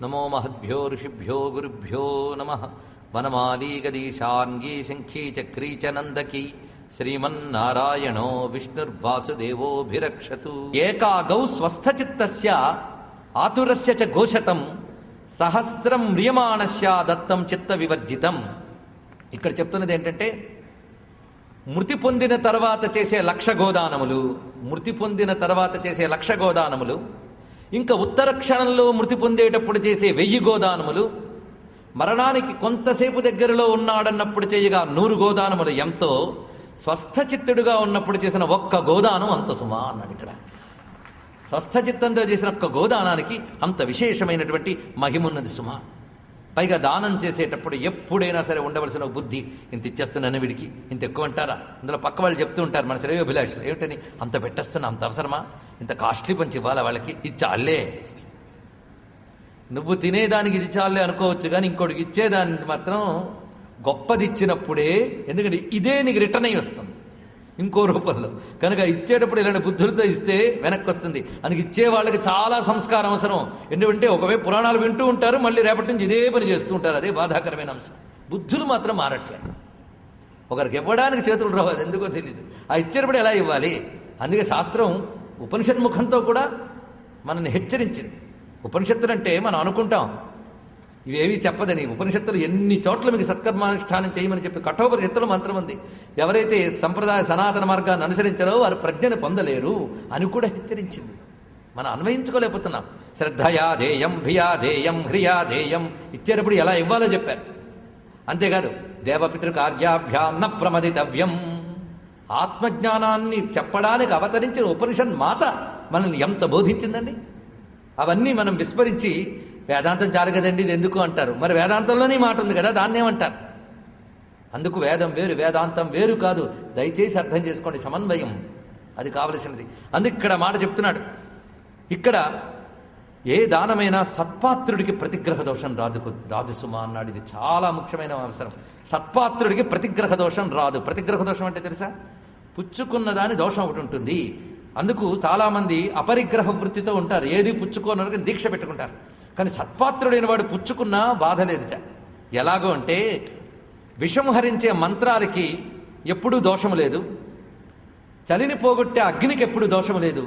నమో మహద్భ్యో ఋషిభ్యో గురుభ్యో నమః. వనమాలీ గదీశాంగీ శంఖీ చక్రీ చ నందకీ శ్రీమన్నారాయణో విష్ణుర్వాసుదేవోభిరక్షతు. ఏకాగౌ స్వస్థచిత్తస్య ఆతురస్య చ ఘోషతం సహస్రం మ్రియమాణస్య దత్తం చిత్త వివర్జితం. ఇక్కడ చెప్తున్నది ఏంటంటే, మృతి పొందిన తర్వాత చేసే లక్ష గోదానములు, మృతి పొందిన తర్వాత చేసే లక్ష గోదానములు, ఇంకా ఉత్తర క్షణంలో మృతి పొందేటప్పుడు చేసే 1000 గోదానములు, మరణానికి కొంతసేపు దగ్గరలో ఉన్నాడన్నప్పుడు చేయగా 100 గోదానములు ఎంతో, స్వస్థచిత్తుడుగా ఉన్నప్పుడు చేసిన ఒక్క గోదానం అంత సుమా అన్నాడు. ఇక్కడ స్వస్థచిత్తంతో చేసిన ఒక్క గోదానానికి అంత విశేషమైనటువంటి మహిమున్నది సుమా. పైగా దానం చేసేటప్పుడు ఎప్పుడైనా సరే ఉండవలసిన బుద్ధి, ఇంత ఇచ్చేస్తున్నాను వీడికి, ఇంత ఎక్కువ అంటారా? అందులో పక్క వాళ్ళు చెప్తూ ఉంటారు మన శ్రేయోభిలాషులు, ఏమిటని అంత పెట్టేస్తున్నా, అంత అవసరమా, ఇంత కాస్ట్లీ పంచి ఇవ్వాలా వాళ్ళకి, ఇది చాలే. నువ్వు తినేదానికి ఇది చాలే అనుకోవచ్చు, కానీ ఇంకోటికి ఇచ్చేదానికి మాత్రం గొప్పది ఇచ్చినప్పుడే, ఎందుకంటే ఇదే నీకు రిటర్న్ అయ్యి వస్తుంది ఇంకో రూపంలో. కనుక ఇచ్చేటప్పుడు ఇలాంటి బుద్ధులతో ఇస్తే వెనక్కి వస్తుంది. అందుకు ఇచ్చే వాళ్ళకి చాలా సంస్కారం అవసరం. ఎందుకంటే ఒకవైపు పురాణాలు వింటూ ఉంటారు, మళ్ళీ రేపటి నుంచి ఇదే పని చేస్తూ ఉంటారు. అదే బాధాకరమైన అంశం. బుద్ధులు మాత్రం మారట్లేదు. ఒకరికి ఇవ్వడానికి చేతులు రావు, అది ఎందుకో తెలియదు. ఆ ఇచ్చేటప్పుడు ఎలా ఇవ్వాలి? అందుకే శాస్త్రం ఉపనిషన్ముఖంతో కూడా మనల్ని హెచ్చరించింది. ఉపనిషత్తులు అంటే మనం అనుకుంటాం ఇవేవి చెప్పదని. ఉపనిషత్తులు ఎన్ని చోట్ల మీకు సత్కర్మానుష్ఠానం చేయమని చెప్పి కఠోపనిషత్తులు మంత్రం ఉంది. ఎవరైతే సంప్రదాయ సనాతన మార్గాన్ని అనుసరించారో వారు ప్రజ్ఞను పొందలేరు అని కూడా హెచ్చరించింది. మనం అన్వయించుకోలేకపోతున్నాం. శ్రద్ధయా ధేయం, భియా ధేయం, హ్రియా ధేయం. ఇచ్చేటప్పుడు ఎలా ఇవ్వాలో చెప్పారు. అంతేకాదు దేవపితృకార్యాభ్యాన్న ప్రమదితవ్యం. ఆత్మజ్ఞానాన్ని చెప్పడానికి అవతరించిన ఉపనిషత్ మాత మనల్ని ఎంత బోధించిందండి. అవన్నీ మనం విస్మరించి వేదాంతం చాలు కదండి ఇది ఎందుకు అంటారు. మరి వేదాంతంలోనే మాట ఉంది కదా, దాన్ని ఏమంటారు? అందుకు వేదం వేరు, వేదాంతం వేరు కాదు. దయచేసి అర్థం చేసుకోండి, సమన్వయం అది కావలసినది. అందుకు ఇక్కడ మాట చెప్తున్నాడు. ఇక్కడ ఏ దానమైనా సత్పాత్రుడికి ప్రతిగ్రహ దోషం రాదు సుమా అన్నాడు. ఇది చాలా ముఖ్యమైన అవసరం. సత్పాత్రుడికి ప్రతిగ్రహ దోషం రాదు. ప్రతిగ్రహ దోషం అంటే తెలుసా? పుచ్చుకున్న దాని దోషం ఒకటి ఉంటుంది. అందుకు చాలామంది అపరిగ్రహ వృత్తితో ఉంటారు. ఏది పుచ్చుకోనరు దీక్ష పెట్టుకుంటారు. కానీ సత్పాత్రుడైన వాడు పుచ్చుకున్నా బాధ లేదుట. ఎలాగో అంటే విషం హరించే మంత్రాలకి ఎప్పుడూ దోషము లేదు, చలిని పోగొట్టే అగ్నికి ఎప్పుడు దోషం లేదు,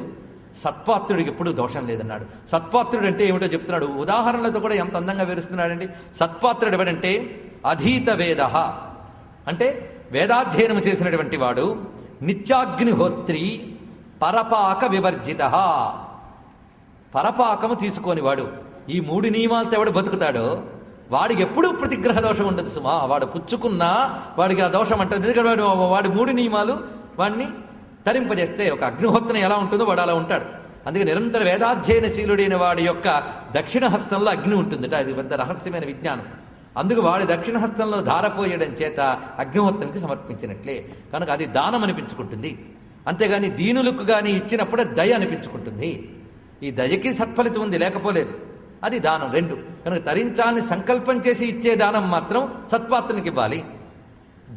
సత్పాత్రుడికి ఎప్పుడూ దోషం లేదన్నాడు. సత్పాత్రుడు అంటే ఏమిటో చెప్తున్నాడు. ఉదాహరణలతో కూడా ఎంత అందంగా వివరిస్తున్నాడండి. సత్పాత్రుడు ఎవడంటే అధీత వేద అంటే వేదాధ్యయనం చేసినటువంటి వాడు, నిత్యాగ్నిహోత్రి, పరపాక వివర్జిత, పరపాకము తీసుకోనివాడు. ఈ 3 నియమాలతో ఎవడు బతుకుతాడో వాడికి ఎప్పుడూ ప్రతిగ్రహ దోషం ఉండదు సుమా. వాడు పుచ్చుకున్నా వాడికి ఆ దోషం అంటుంది. ఎందుకంటే వాడి 3 నియమాలు వాడిని తరింపజేస్తే, ఒక అగ్నిహోత్రం ఎలా ఉంటుందో వాడు అలా ఉంటాడు. అందుకే నిరంతర వేదాధ్యయనశీలుడైన వాడి యొక్క దక్షిణ హస్తంలో అగ్ని ఉంటుందిట. అది పెద్ద రహస్యమైన విజ్ఞానం. అందుకు వాడి దక్షిణ హస్తంలో ధారపోయడం చేత అగ్నిహోత్రానికి సమర్పించినట్లే. కనుక అది దానం అనిపించుకుంటుంది. అంతేగాని దీనులకు కానీ ఇచ్చినప్పుడే దయ అనిపించుకుంటుంది. ఈ దయకి సత్ఫలితం ఉంది, లేకపోలేదు. అది దానం 2. కనుక తరించాలని సంకల్పం చేసి ఇచ్చే దానం మాత్రం సత్పాత్రునికి ఇవ్వాలి.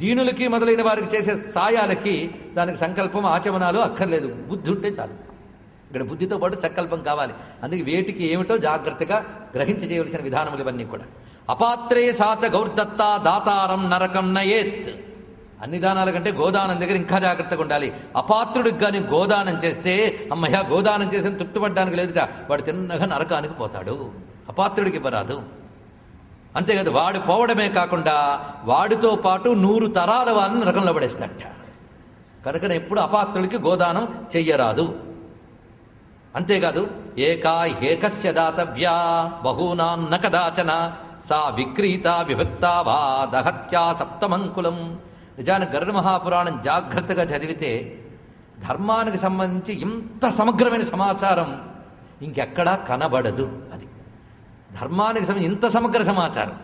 దీనులకి మొదలైన వారికి చేసే సాయాలకి దానికి సంకల్పం ఆచమనాలు అక్కర్లేదు, బుద్ధి ఉంటే చాలు. ఇక్కడ బుద్ధితో పాటు సంకల్పం కావాలి. అందుకే వేటికి ఏమిటో జాగ్రత్తగా గ్రహించి చేయవలసిన విధానములు ఇవన్నీ కూడా. అపాత్రే సాచ గౌర్దత్త దాతారం నరకం నయేత్. అన్ని దానాల కంటే గోదానం దగ్గర ఇంకా జాగ్రత్తగా ఉండాలి. అపాత్రుడికి కానీ గోదానం చేస్తే అమ్మయ్య గోదానం చేసిన తృప్తిపడ్డానికి లేదుట, వాడు తిన్నగా నరకానికి పోతాడు. అపాత్రుడికి ఇవ్వరాదు. అంతేకాదు వాడు పోవడమే కాకుండా వాడితో పాటు 100 తరాల వాళ్ళని నరకంలో పడేస్తాడట. కనుక ఎప్పుడు అపాత్రుడికి గోదానం చెయ్యరాదు. అంతేకాదు ఏకస్య దాతవ్యా బహూనాన్న కదాచన సా విక్రీత విభక్తా వా దహత్యా సప్తమంకులం. నిజానికి గరుడ మహాపురాణం జాగ్రత్తగా చదివితే ధర్మానికి సంబంధించి ఇంత సమగ్రమైన సమాచారం ఇంకెక్కడా కనబడదు. అది ధర్మానికి సంబంధించి ఇంత సమగ్ర సమాచారం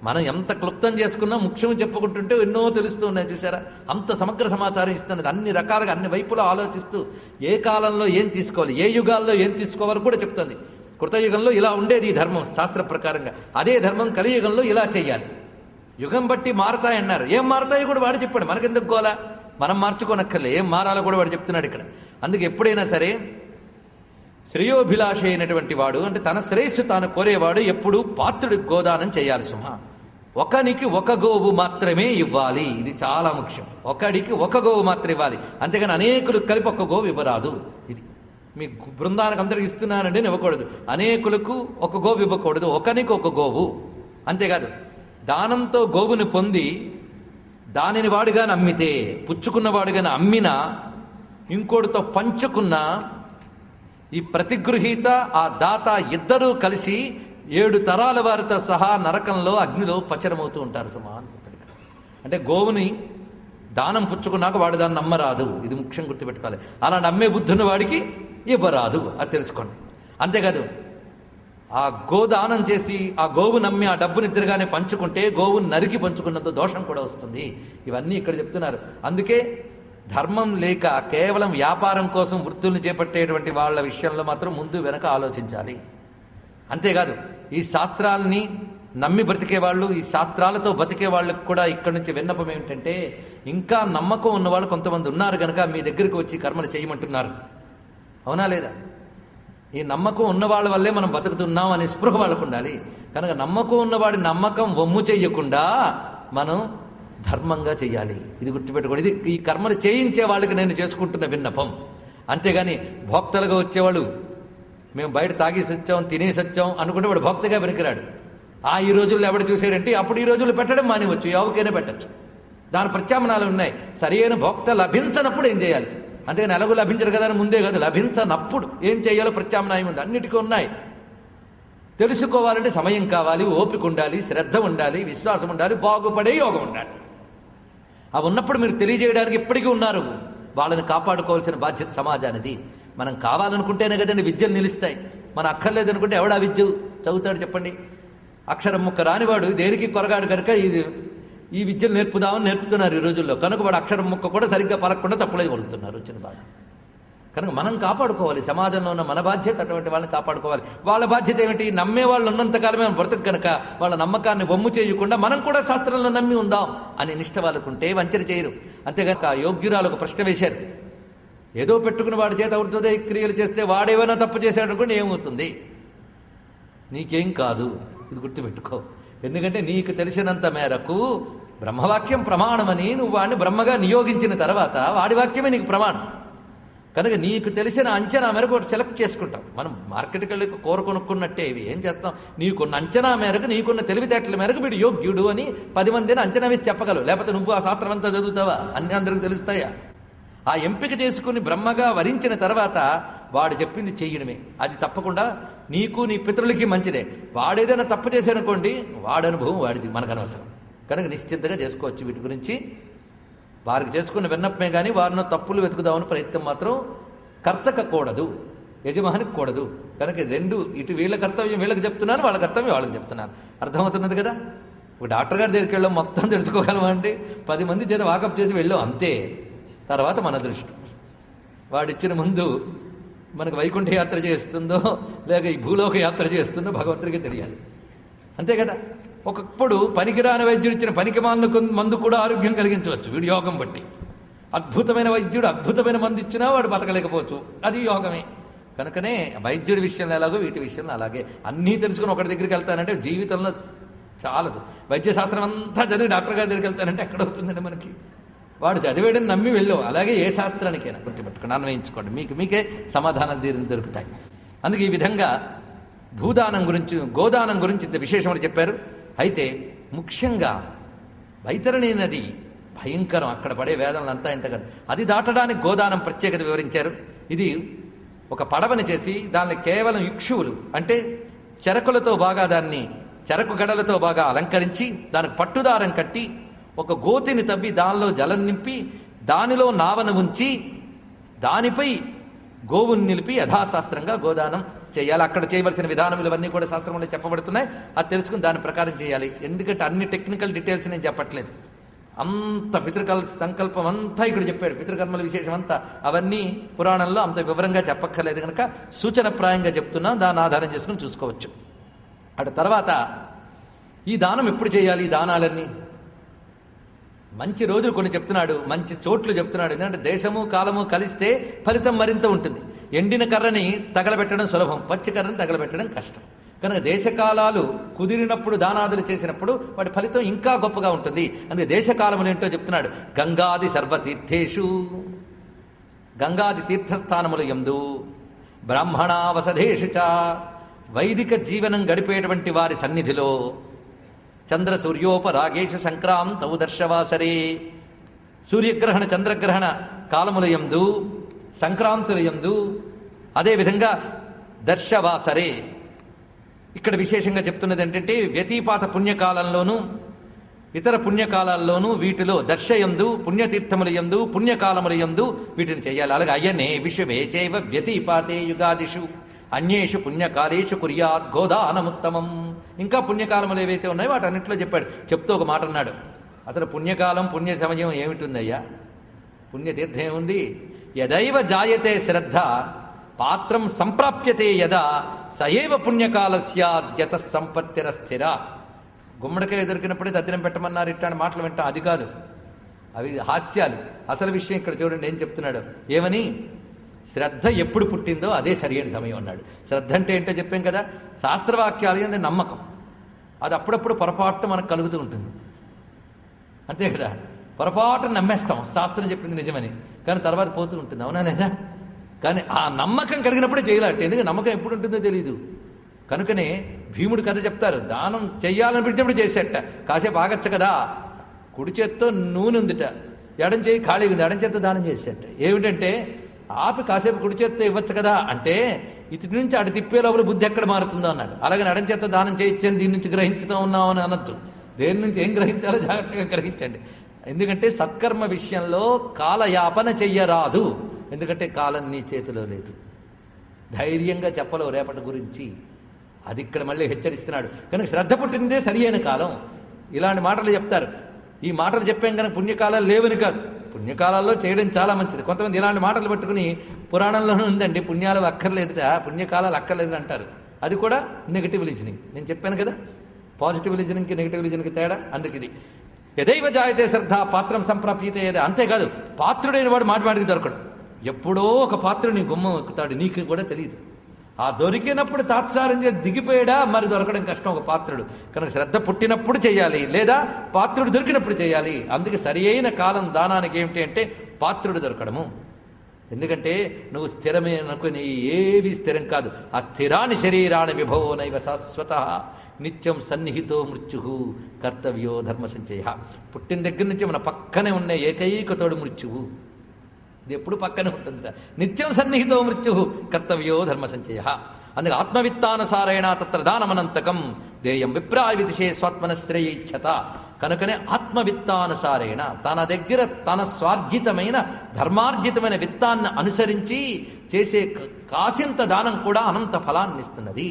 మనం ఎంత క్లుప్తం చేసుకున్నా ముఖ్యం చెప్పుకుంటుంటే ఎన్నో తెలుస్తూ ఉన్నాయి. చూసారా, అంత సమగ్ర సమాచారం ఇస్తున్నది. అన్ని రకాలుగా అన్ని వైపులో ఆలోచిస్తూ ఏ కాలంలో ఏం తీసుకోవాలి, ఏ యుగాల్లో ఏం తీసుకోవాలో కూడా చెప్తుంది. కృతయుగంలో ఇలా ఉండేది ఈ ధర్మం శాస్త్ర ప్రకారంగా, అదే ధర్మం కలియుగంలో ఇలా చేయాలి. యుగం బట్టి మారతాయన్నారు. ఏం మారతాయో కూడా వాడు చెప్పాడు. మనకెందుకు గోలా, మనం మార్చుకోనక్కర్లే. ఏం మారాలో కూడా వాడు చెప్తున్నాడు ఇక్కడ. అందుకే ఎప్పుడైనా సరే శ్రేయోభిలాషి అయినటువంటి వాడు అంటే తన శ్రేయస్సు తాను కోరేవాడు ఎప్పుడు పాత్రుడికి గోదానం చేయాలి సుమ. ఒకనికి ఒక గోవు మాత్రమే ఇవ్వాలి, ఇది చాలా ముఖ్యం. ఒకడికి ఒక గోవు మాత్రం ఇవ్వాలి, అంతేగాని అనేకులకు కలిపి ఒక గోవు ఇవ్వరాదు. ఇది మీ బృందానికి అందరికి ఇస్తున్నానండి ఇవ్వకూడదు, అనేకులకు ఒక గోవు ఇవ్వకూడదు, ఒకనికి ఒక గోవు. అంతేకాదు దానంతో గోవుని పొంది దానిని వాడుగాని అమ్మితే, పుచ్చుకున్నవాడుగాని అమ్మినా, ఇంకోటితో పంచుకున్నా, ఈ ప్రతిగృహీత ఆ దాత ఇద్దరూ కలిసి 7 తరాల వారితో సహా నరకంలో అగ్నిలో పచరమవుతూ ఉంటారు సుమా అని చెప్పాడు. అంటే గోవుని దానం పుచ్చుకున్నాక వాడు దాన్ని నమ్మరాదు, ఇది ముఖ్యం గుర్తుపెట్టుకోవాలి. అలా నమ్మే బుద్ధున్న వాడికి ఇవ్వరాదు, అది తెలుసుకోండి. అంతేకాదు ఆ గోదానం చేసి ఆ గోవు నమ్మి ఆ డబ్బుని ఇద్దరుగానే పంచుకుంటే గోవుని నరికి పంచుకున్నంత దోషం కూడా వస్తుంది. ఇవన్నీ ఇక్కడ చెప్తున్నారు. అందుకే ధర్మం లేక కేవలం వ్యాపారం కోసం వృత్తుల్ని చేపట్టేటువంటి వాళ్ళ విషయంలో మాత్రం ముందు వెనక ఆలోచించాలి. అంతేకాదు ఈ శాస్త్రాలని నమ్మి బ్రతికే వాళ్ళు, ఈ శాస్త్రాలతో బతికే వాళ్ళకి కూడా ఇక్కడి నుంచి విన్నపం ఏమిటంటే, ఇంకా నమ్మకం ఉన్నవాళ్ళు కొంతమంది ఉన్నారు కనుక మీ దగ్గరికి వచ్చి కర్మలు చేయమంటున్నారు. అవునా లేదా? ఈ నమ్మకం ఉన్నవాళ్ళ వల్లే మనం బతుకుతున్నాం అనే స్పృహ వాళ్ళకు ఉండాలి. కనుక నమ్మకం ఉన్నవాడి నమ్మకం వమ్ము చెయ్యకుండా మనం ధర్మంగా చెయ్యాలి. ఇది గుర్తుపెట్టుకోండి. ఇది ఈ కర్మలు చేయించే వాళ్ళకి నేను చేసుకుంటున్న విన్నపం. అంతేగాని భోక్తలుగా వచ్చేవాళ్ళు మేము బయట తాగేసి వచ్చాం తినేసి వచ్చాం అనుకుంటే వాడు భోక్తగా వెనుకరాడు. ఈ రోజుల్లో ఎవడు చూసారంటే అప్పుడు ఈ రోజుల్లో పెట్టడం మానివచ్చు, ఎవరికైనా పెట్టచ్చు. దాని ప్రత్యామ్నాయాలు ఉన్నాయి. సరైన భోక్త లభించనప్పుడు ఏం చేయాలి? అంతేగాని ఎలాగో లభించరు కదా అని ముందే కాదు, లభించనప్పుడు ఏం చేయాలో ప్రత్యామ్నాయం ఉంది. అన్నిటికీ ఉన్నాయి. తెలుసుకోవాలంటే సమయం కావాలి, ఓపిక ఉండాలి, శ్రద్ధ ఉండాలి, విశ్వాసం ఉండాలి, బాగుపడే యోగం ఉండాలి. అవి ఉన్నప్పుడు మీరు తెలియజేయడానికి ఇప్పటికీ ఉన్నారు. వాళ్ళని కాపాడుకోవాల్సిన బాధ్యత సమాజానిది. మనం కావాలనుకుంటేనే కదండి విద్యలు నిలుస్తాయి. మనం అక్కర్లేదనుకుంటే ఎవడా విద్య చదువుతాడు చెప్పండి? అక్షరం ముక్క రానివాడు దేనికి కొరగాడు కనుక ఈ విద్యలు నేర్పుతున్నారు ఈ రోజుల్లో. కనుక వాడు అక్షరం ముక్క కూడా సరిగ్గా పలకకుండా తప్పులే కొలుతున్నారు. వచ్చిన బాధ. కనుక మనం కాపాడుకోవాలి. సమాజంలో ఉన్న మన బాధ్యత అటువంటి వాళ్ళని కాపాడుకోవాలి. వాళ్ళ బాధ్యత ఏమిటి? నమ్మే వాళ్ళు ఉన్నంతకాలమే మనం బ్రతకు కనుక వాళ్ళ నమ్మకాన్ని వమ్ము చేయకుండా మనం కూడా శాస్త్రంలో నమ్మి ఉందాం అని నిష్ట వాళ్ళకుంటే వంచన చేయరు. అంతేగాక యోగ్యురాలు ఒక ప్రశ్న వేశారు. ఏదో పెట్టుకుని వాడి చేత అవుతుందో క్రియలు చేస్తే వాడేమైనా తప్పు చేశాడు అనుకోండి, ఏమవుతుంది? నీకేం కాదు. ఇది గుర్తుపెట్టుకో. ఎందుకంటే నీకు తెలిసినంత మేరకు బ్రహ్మవాక్యం ప్రమాణమని నువ్వు వాడిని బ్రహ్మగా నియోగించిన తర్వాత వాడి వాక్యమే నీకు ప్రమాణం. కనుక నీకు తెలిసిన అంచనా మేరకు ఒకటి సెలెక్ట్ చేసుకుంటాం. మనం మార్కెట్కి వెళ్ళి కూర కొనుక్కున్నట్టే ఇవి ఏం చేస్తాం? నీకున్న అంచనా మేరకు, నీకున్న తెలివితేటల మేరకు వీడు యోగ్యుడు అని 10 మందిని అంచనా వేసి చెప్పగలవు. లేకపోతే నువ్వు ఆ శాస్త్రం అంతా చదువుతావా? అన్ని అందరికి తెలుస్తాయా? ఆ ఎంపిక చేసుకుని బ్రహ్మగా వరించిన తర్వాత వాడు చెప్పింది చెయ్యడమే. అది తప్పకుండా నీకు నీ పితరులకి మంచిదే. వాడేదైనా తప్పు చేశానుకోండి, వాడి అనుభవం వాడిది, మనకు అనవసరం. కనుక నిశ్చింతగా చేసుకోవచ్చు. వీటి గురించి వారికి చేసుకున్న విన్నపమే కానీ వారిని తప్పులు వెతుకుదామని ప్రయత్నం మాత్రం కర్తకూడదు, యజమానికి కూడదు. కనుక రెండు, ఇటు వీళ్ళ కర్తవ్యం వీళ్ళకి చెప్తున్నాను, వాళ్ళ కర్తవ్యం వాళ్ళకి చెప్తున్నాను. అర్థమవుతున్నది కదా? ఒక డాక్టర్ గారి దగ్గరికి వెళ్ళాం, మొత్తం తెలుసుకోగలమా అంటే 10 మంది చేత వాకప్ చేసి వెళ్ళాం అంతే. తర్వాత మన దృష్టి వాడిచ్చిన ముందు మనకు వైకుంఠ యాత్ర చేస్తుందో లేక ఈ భూలోక యాత్ర చేస్తుందో భగవంతుడికి తెలియాలి. అంతే కదా? ఒకప్పుడు పనికిరాని వైద్యుడు ఇచ్చిన పనికిమాలిన మందు కూడా ఆరోగ్యం కలిగించవచ్చు వీడు యోగం బట్టి. అద్భుతమైన వైద్యుడు అద్భుతమైన మందు ఇచ్చినా వాడు బతకలేకపోవచ్చు, అది యోగమే. కనుకనే వైద్యుడి విషయంలో ఎలాగో వీటి విషయంలో అలాగే. అన్నీ తెలుసుకుని ఒకటి దగ్గరికి వెళ్తానంటే జీవితంలో చాలదు. వైద్యశాస్త్రం అంతా చదివి డాక్టర్ గారి దగ్గరికి వెళ్తానంటే ఎక్కడవుతుందండి మనకి? వాడు చదివేయడం నమ్మి వెళ్ళావు. అలాగే ఏ శాస్త్రానికైనా గుర్తుపెట్టుకుని అన్వయించుకోండి, మీకే సమాధానాలు దొరుకుతాయి. అందుకే ఈ విధంగా భూదానం గురించి, గోదానం గురించి ఇంత విశేషమని చెప్పారు. అయితే ముఖ్యంగా వైతరణి నది భయంకరం, అక్కడ పడే వేదనలు అంతా ఇంత కదా. అది దాటడానికి గోదానం ప్రత్యేకత వివరించారు. ఇది ఒక పడవని చేసి దాన్ని కేవలం ఇక్షువులు అంటే చెరకులతో బాగా దాన్ని చెరకు గడలతో బాగా అలంకరించి దానికి పట్టుదారం కట్టి ఒక గోతిని తవ్వి దానిలో జలం నింపి దానిలో నావను ఉంచి దానిపై గోవుని నిలిపి యథాశాస్త్రంగా గోదానం చేయాలి. అక్కడ చేయవలసిన విధానములు ఇవన్నీ కూడా శాస్త్రంలో చెప్పబడుతున్నాయి. అది తెలుసుకుని దాని ప్రకారం చేయాలి. ఎందుకంటే అన్ని టెక్నికల్ డీటెయిల్స్ నేను చెప్పట్లేదు. అంత పితృకల్ సంకల్పం అంతా ఇక్కడ చెప్పాడు. పితృకర్మల విశేషం అంతా అవన్నీ పురాణంలో అంత వివరంగా చెప్పక్కర్లేదు కనుక సూచనప్రాయంగా చెప్తున్నాం. దాన్ని ఆధారం చేసుకుని చూసుకోవచ్చు. అటు తర్వాత ఈ దానం ఎప్పుడు చేయాలి? ఈ దానాలన్నీ మంచి రోజులు కొన్ని చెప్తున్నాడు, మంచి చోట్లు చెప్తున్నాడు. ఎందుకంటే దేశము కాలము కలిస్తే ఫలితం మరింత ఉంటుంది. ఎండిన కర్రని తగలబెట్టడం సులభం, పచ్చి కర్రని తగలబెట్టడం కష్టం. కనుక దేశకాలాలు కుదిరినప్పుడు దానాదులు చేసినప్పుడు వాటి ఫలితం ఇంకా గొప్పగా ఉంటుంది. అందుకే దేశకాలములు ఏంటో చెప్తున్నాడు. గంగాది సర్వతీర్థేషు, గంగాది తీర్థస్థానములు యందు, బ్రాహ్మణావసధేషు చ, వైదిక జీవనం గడిపేటువంటి వారి సన్నిధిలో, చంద్ర సూర్యోపరాగేషు సంక్రాంతౌ దర్శవాసరే, సూర్యగ్రహణ చంద్రగ్రహణ కాలములయందు, సంక్రాంతులయందు, అదేవిధంగా దర్శవాసరే. ఇక్కడ విశేషంగా చెప్తున్నది ఏంటంటే వ్యతిపాత పుణ్యకాలంలోనూ ఇతర పుణ్యకాలాల్లోనూ వీటిలో దర్శయందు, పుణ్యతీర్థములయందు, పుణ్యకాలములయందు వీటిని చేయాలి. అలాగే అయనే విశ్వే చైవ వ్యతిపాతే యుగాదిషు అన్యేషు పుణ్యకాలేషు కుర్యాత్ గోదానముత్తమం. ఇంకా పుణ్యకాలములు ఏవైతే ఉన్నాయో వాటన్నింటిలో చెప్పాడు. చెప్తూ ఒక మాట అన్నాడు, అసలు పుణ్యకాలం పుణ్య సమయం ఏమిటిందయ్యా? పుణ్యతీర్థం ఏముంది? యదైవ జాయతే శ్రద్ధ పాత్రం సంప్రాప్యతే యదా సయేవ పుణ్యకాలస్యాద్యత సంపత్తిరస్థిర. గుమ్మడికాయ దొరికినప్పుడే దద్దినం పెట్టమన్నారు ఇట్లాంటి మాటలు వింటాం, అది కాదు, అవి హాస్యాలు. అసలు విషయం ఇక్కడ చూడండి ఏం చెప్తున్నాడు. ఏమని? శ్రద్ధ ఎప్పుడు పుట్టిందో అదే సరైన సమయం అన్నాడు. శ్రద్ధ అంటే ఏంటో చెప్పాం కదా, శాస్త్రవాక్యాలు అంటే నమ్మకం. అది అప్పుడప్పుడు పొరపాటు మనకు కలుగుతూ ఉంటుంది, అంతే కదా. పొరపాటు నమ్మేస్తాం శాస్త్రం చెప్పింది నిజమని, కానీ తర్వాత పోతూ ఉంటుంది, అవునా లేదా? కానీ ఆ నమ్మకం కలిగినప్పుడే చేయలేట. ఎందుకంటే నమ్మకం ఎప్పుడు ఉంటుందో తెలియదు. కనుకనే భీముడు కథ చెప్తారు, దానం చెయ్యాలనిపించినప్పుడు చేసేట, కాసేపు ఆగచ్చు కదా. కుడి చేత్తో నూనె ఉందిట, ఎడం చేయి ఖాళీ ఉంది, ఎడం చేత్తో దానం చేసేట. ఏమిటంటే ఆపి కాసేపు కుడి చేత్తో ఇవ్వచ్చు కదా అంటే, ఇటు నుంచి అటు తిప్పే లోపల బుద్ధి ఎక్కడ మారుతుందో అన్నాడు. అలాగే ఎడం చేత్తో దానం చేయొచ్చని దీని నుంచి గ్రహించుతూ ఉన్నాం అని అనొద్దు. దేని నుంచి ఏం గ్రహించాలో జాగ్రత్తగా గ్రహించండి. ఎందుకంటే సత్కర్మ విషయంలో కాలయాపన చెయ్యరాదు. ఎందుకంటే కాలం నీ చేతిలో లేదు. ధైర్యంగా చెప్పలేవు రేపటి గురించి, అది ఇక్కడ మళ్ళీ హెచ్చరిస్తున్నాడు. కనుక శ్రద్ధ పుట్టిందే సరి అయిన కాలం. ఇలాంటి మాటలు చెప్తారు. ఈ మాటలు చెప్పాం కనుక పుణ్యకాలాలు లేవని కాదు, పుణ్యకాలాల్లో చేయడం చాలా మంచిది. కొంతమంది ఇలాంటి మాటలు పట్టుకుని పురాణంలోనే ఉందండి పుణ్యాలు అక్కర్లేదుట, పుణ్యకాలాలు అక్కర్లేదు అంటారు. అది కూడా నెగిటివ్ లిజనింగ్. నేను చెప్పాను కదా, పాజిటివ్ లిజనింగ్కి నెగిటివ్ లిజనింగ్కి తేడా. అందుకు ఇది యదైవ జాయతే శ్రద్ధ పాత్రం సంప్రాప్యతే యదా. అంతేకాదు, పాత్రుడైన వాడు మాటికి దొరకడు. ఎప్పుడో ఒక పాత్రుడు నీ గుమ్మం ఎక్కుతాడు, నీకు కూడా తెలియదు. ఆ దొరికినప్పుడు తాత్సారంగా దిగిపోయాడా, మరి దొరకడం కష్టం ఒక పాత్రుడు. కనుక శ్రద్ధ పుట్టినప్పుడు చేయాలి, లేదా పాత్రుడు దొరికినప్పుడు చేయాలి. అందుకే సరి అయిన కాలం దానానికి ఏమిటి అంటే పాత్రుడు దొరకడము. ఎందుకంటే నువ్వు స్థిరమే అనుకుని ఏవి స్థిరం కాదు. ఆ స్థిరాని శరీరాన్ని విభో నైవ శాశ్వత నిత్యం సన్నిహితో మృత్యు కర్తవ్యో ధర్మ సంచయ. పుట్టిన దగ్గర నుంచి మన పక్కనే ఉన్న ఏకైకతోడు మృత్యువు, ఇది ఎప్పుడు పక్కనే ఉంటుంది. నిత్యం సన్నిహితో మృత్యు కర్తవ్యో ధర్మ సంచయ. అందుకే ఆత్మవిత్తానుసారేణ తత్ర దానమనంతకం దేయం విప్రాయ విదిశే స్వాత్మనశ్రేయిచ్చత. కనుకనే ఆత్మవిత్తానుసారేణ తన దగ్గర తన స్వార్జితమైన ధర్మార్జితమైన విత్తాన్ని అనుసరించి చేసే కాసింత దానం కూడా అనంత ఫలాన్ని ఇస్తున్నది.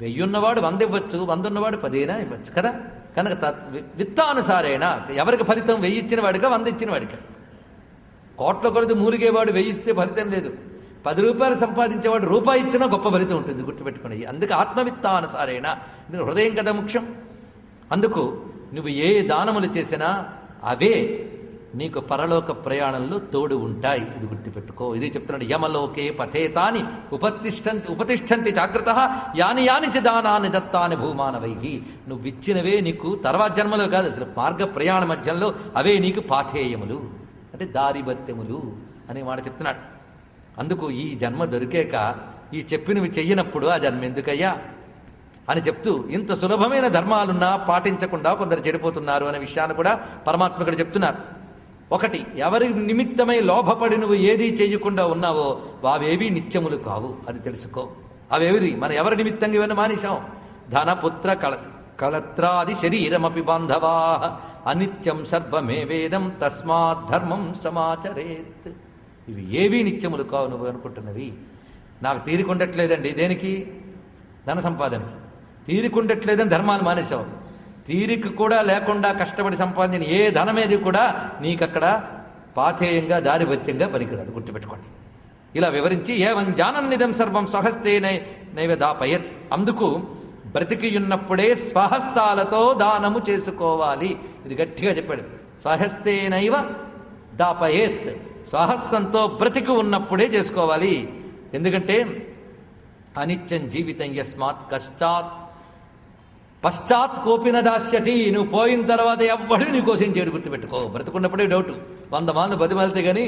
1000 ఉన్నవాడు 100 ఇవ్వచ్చు, 100 ఉన్నవాడు 10 ఇవ్వచ్చు కదా. కనుక విత్తానుసారేణ ఎవరికి ఫలితం 1000 ఇచ్చిన వాడిగా 100 ఇచ్చిన వాడిగా. కోట్ల కొలది మూలిగేవాడు 1000 ఇస్తే ఫలితం లేదు. 10 రూపాయలు సంపాదించేవాడు రూపాయి ఇచ్చినా గొప్ప ఫలితం ఉంటుంది, గుర్తుపెట్టుకుని. అందుకే ఆత్మవిత్తానుసారేణ, ఇది హృదయం కదా ముఖ్యం. అందుకు నువ్వు ఏ దానములు చేసినా అవే నీకు పరలోక ప్రయాణంలో తోడు ఉంటాయి, ఇది గుర్తుపెట్టుకో. ఇది చెప్తున్నాడు, యమలోకే పథేతాని ఉపతిష్టంతి జాగ్రత్త యాని యాని చ దానాన్ని దత్తాని భూమానవైహి. నువ్వు ఇచ్చినవే నీకు తర్వాత జన్మలో కాదు, అసలు మార్గ ప్రయాణ మధ్యంలో అవే నీకు పాథేయములు, అంటే దారిబత్యములు అనే మాట చెప్తున్నాడు. అందుకు ఈ జన్మ దొరికాక ఈ చెప్పినవి చెయ్యనప్పుడు ఆ జన్మ ఎందుకయ్యా అని చెప్తూ, ఇంత సులభమైన ధర్మాలున్నా పాటించకుండా కొందరు చెడిపోతున్నారు అనే విషయాన్ని కూడా పరమాత్మ ఇక్కడ చెప్తున్నారు. ఒకటి, ఎవరి నిమిత్తమై లోభపడి నువ్వు ఏదీ చేయకుండా ఉన్నావో అవేవి నిత్యములు కావు, అది తెలుసుకో. అవేవి మన ఎవరి నిమిత్తంగా ఇవన్నీ మానేశాం. ధనపుత్ర కళత్రాది శరీరమపి బాంధవా అనిత్యం సర్వమే వేదం తస్మాత్ ధర్మం సమాచరేత్. ఇవి ఏవీ నిత్యములు కావు నువ్వు అనుకుంటున్నవి. నాకు తీరికుండట్లేదండి దేనికి? ధన సంపాదనకి. తీరికుండట్లేదని ధర్మాలు మానేశావు. తీరిక కూడా లేకుండా కష్టపడి సంపాదించిన ఏ ధనమేది కూడా నీకక్కడ పాథేయంగా దారిభత్యంగా పనికిరాదు, గుర్తుపెట్టుకోండి. ఇలా వివరించి ఏవం జానన్నిదం సర్వం స్వహస్తే నైవ దాపయత్. అందుకు బ్రతికియున్నప్పుడే స్వహస్తాలతో దానము చేసుకోవాలి. ఇది గట్టిగా చెప్పాడు. స్వహస్తేనైవ దాపయేత్, స్వహస్తంతో బ్రతికి ఉన్నప్పుడే చేసుకోవాలి. ఎందుకంటే అనిత్యం జీవితం యస్మాత్ కష్టాత్ పశ్చాత్ కోపిన దాస్యతి. నువ్వు పోయిన తర్వాత ఎవ్వడూ నీ కోసం చేయడు, గుర్తుపెట్టుకో. బ్రతుకున్నప్పుడే డౌటు, 100 మంది బతిమాలితే కానీ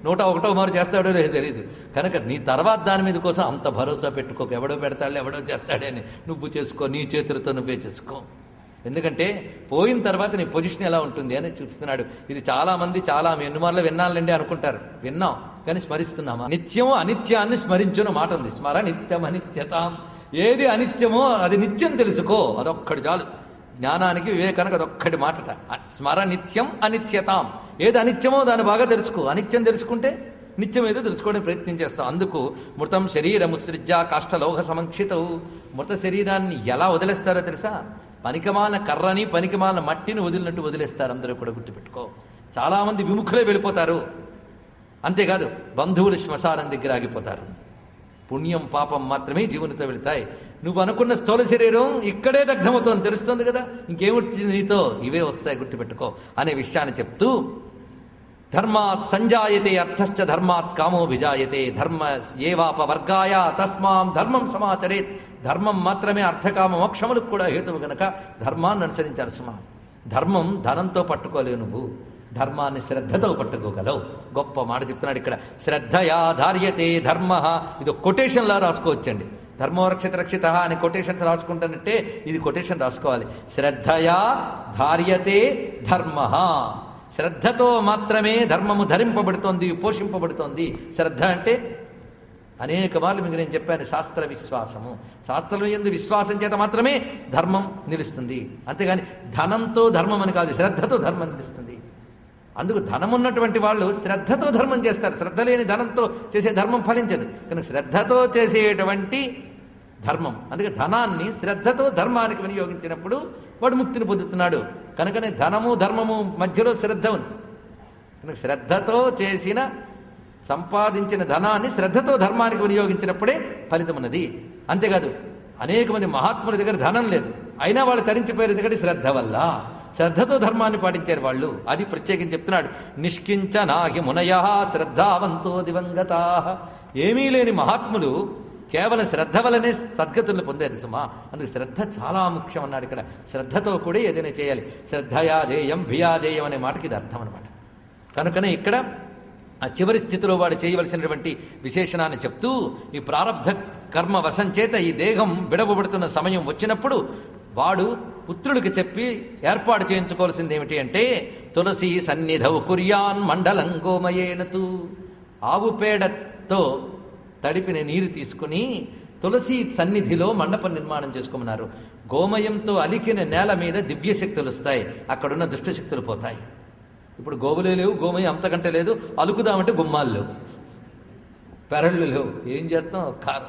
101వ మారు చేస్తాడో లేదో తెలియదు. కనుక నీ తర్వాత దాని మీద కోసం అంత భరోసా పెట్టుకోక. ఎవడో పెడతాడు, ఎవడో చేస్తాడే అని నువ్వు చేసుకో, నీ చేతులతో నువ్వే చేసుకో. ఎందుకంటే పోయిన తర్వాత నీ పొజిషన్ ఎలా ఉంటుంది అని చూపిస్తున్నాడు. ఇది చాలామంది చాలా ఎన్నుమార్లు విన్నాలండి అనుకుంటారు. విన్నాం కానీ స్మరిస్తున్నామా? నిత్యం అనిత్యాన్ని స్మరించున్న మాట ఉంది. స్మర నిత్యం అనిత్యతాం. ఏది అనిత్యమో అది నిత్యం తెలుసుకో, అదొక్కటి చాలు. జ్ఞానానికి వివేకానికి అదొక్కటి మాటట. స్మర నిత్యం అనిత్యతాం. ఏది అనిత్యమో దాన్ని బాగా తెలుసుకో. అనిత్యం తెలుసుకుంటే నిత్యం ఏదో తెలుసుకోవడానికి ప్రయత్నం చేస్తాం. అందుకు మృతం శరీరముసృజ్య కాష్టలోహ సమంక్షితవు. మృత శరీరాన్ని ఎలా వదిలేస్తారో తెలుసా? పనికిమాలిన కర్రని పనికిమాలిన మట్టిని వదిలినట్టు వదిలేస్తారు. అందరూ కూడా గుర్తుపెట్టుకో. చాలామంది విముఖులే వెళ్ళిపోతారు. అంతేకాదు బంధువులు శ్మశానం దగ్గర ఆగిపోతారు. పుణ్యం పాపం మాత్రమే జీవనతో వెళతాయి. నువ్వు అనుకున్న స్థూల శరీరం ఇక్కడే దగ్ధమవుతోంది, తెలుస్తుంది కదా. ఇంకేమొచ్చింది నీతో? ఇవే వస్తాయి, గుర్తుపెట్టుకో అనే విషయాన్ని చెప్తూ, ధర్మాత్ సంజాయతే అర్థశ్చ ధర్మాత్ కామో విజాయతే ధర్మ ఏవాపవర్గాయ తస్మాం ధర్మం సమాచరేత్. ధర్మం మాత్రమే అర్థకామ మోక్షములకు కూడా హేతువు గనక ధర్మాన్ని అనుసరించారు సుమా. ధర్మం ధనంతో పట్టుకోలేవు, నువ్వు ధర్మాన్ని శ్రద్ధతో పట్టుకోగలవు. గొప్ప మాట చెప్తున్నాడు ఇక్కడ. శ్రద్ధయా ధార్యతే ధర్మ. ఇది కొటేషన్లా రాసుకోవచ్చండి. ధర్మో రక్షిత రక్షిత అని కొటేషన్స్ రాసుకుంటానంటే ఇది కొటేషన్ రాసుకోవాలి. శ్రద్ధయా ధార్యతే ధర్మ. శ్రద్ధతో మాత్రమే ధర్మము ధరింపబడుతోంది, పోషింపబడుతోంది. శ్రద్ధ అంటే అనేక మార్లు మీకు నేను చెప్పాను, శాస్త్ర విశ్వాసము. శాస్త్రం యందు విశ్వాసం చేత మాత్రమే ధర్మం నిలుస్తుంది. అంతేగాని ధనంతో ధర్మం అని కాదు, శ్రద్ధతో ధర్మం నిలుస్తుంది. అందుకు ధనం ఉన్నటువంటి వాళ్ళు శ్రద్ధతో ధర్మం చేస్తారు. శ్రద్ధ లేని ధనంతో చేసే ధర్మం ఫలించదు. కనుక శ్రద్ధతో చేసేటువంటి ధర్మం, అందుకే ధనాన్ని శ్రద్ధతో ధర్మానికి వినియోగించినప్పుడు వాడు ముక్తిని పొందుతున్నాడు. కనుకనే ధనము ధర్మము మధ్యలో శ్రద్ధ ఉంది. కనుక శ్రద్ధతో చేసిన సంపాదించిన ధనాన్ని శ్రద్ధతో ధర్మానికి వినియోగించినప్పుడే ఫలితం ఉన్నది. అంతేకాదు అనేక మంది మహాత్ముల దగ్గర ధనం లేదు, అయినా వాళ్ళు తరించిపోయారు. ఎందుకంటే శ్రద్ధ వల్ల. శ్రద్ధతో ధర్మాన్ని పాటించారు వాళ్ళు. అది ప్రత్యేకించి చెప్తున్నాడు. నిష్కించ నాహి మునయ శ్రద్ధావంతో దివంగతా. ఏమీ లేని మహాత్ములు కేవలం శ్రద్ధ వల్లనే సద్గతులను పొందారు సుమా. అందుకు శ్రద్ధ చాలా ముఖ్యం అన్నాడు ఇక్కడ. శ్రద్ధతో కూడా ఏదైనా చేయాలి. శ్రద్ధయాదేయం భియాదేయం అనే మాటకి ఇది అర్థం అనమాట. కనుకనే ఇక్కడ ఆ చివరి స్థితిలో వాడు చేయవలసినటువంటి విశేషణాన్ని చెప్తూ, ఈ ప్రారబ్ధ కర్మ వశం చేత ఈ దేహం విడవబడుతున్న సమయం వచ్చినప్పుడు వాడు పుత్రుడికి చెప్పి ఏర్పాటు చేయించుకోవాల్సింది ఏమిటి అంటే, తులసి సన్నిధౌ కుర్యాన్ మండలం గోమయేనతు. ఆవు పేడతో తడిపిన నీరు తీసుకుని తులసి సన్నిధిలో మండపం నిర్మాణం చేసుకోమన్నారు. గోమయంతో అలికిన నేల మీద దివ్యశక్తులు వస్తాయి, అక్కడున్న దుష్టశక్తులు పోతాయి. ఇప్పుడు గోవులే లేవు, గోమయం అంతకంటే లేదు. అలుకుదామంటే గుమ్మాలు లేవు, పెరళ్ళు లేవు, ఏం చేస్తాం? కారు.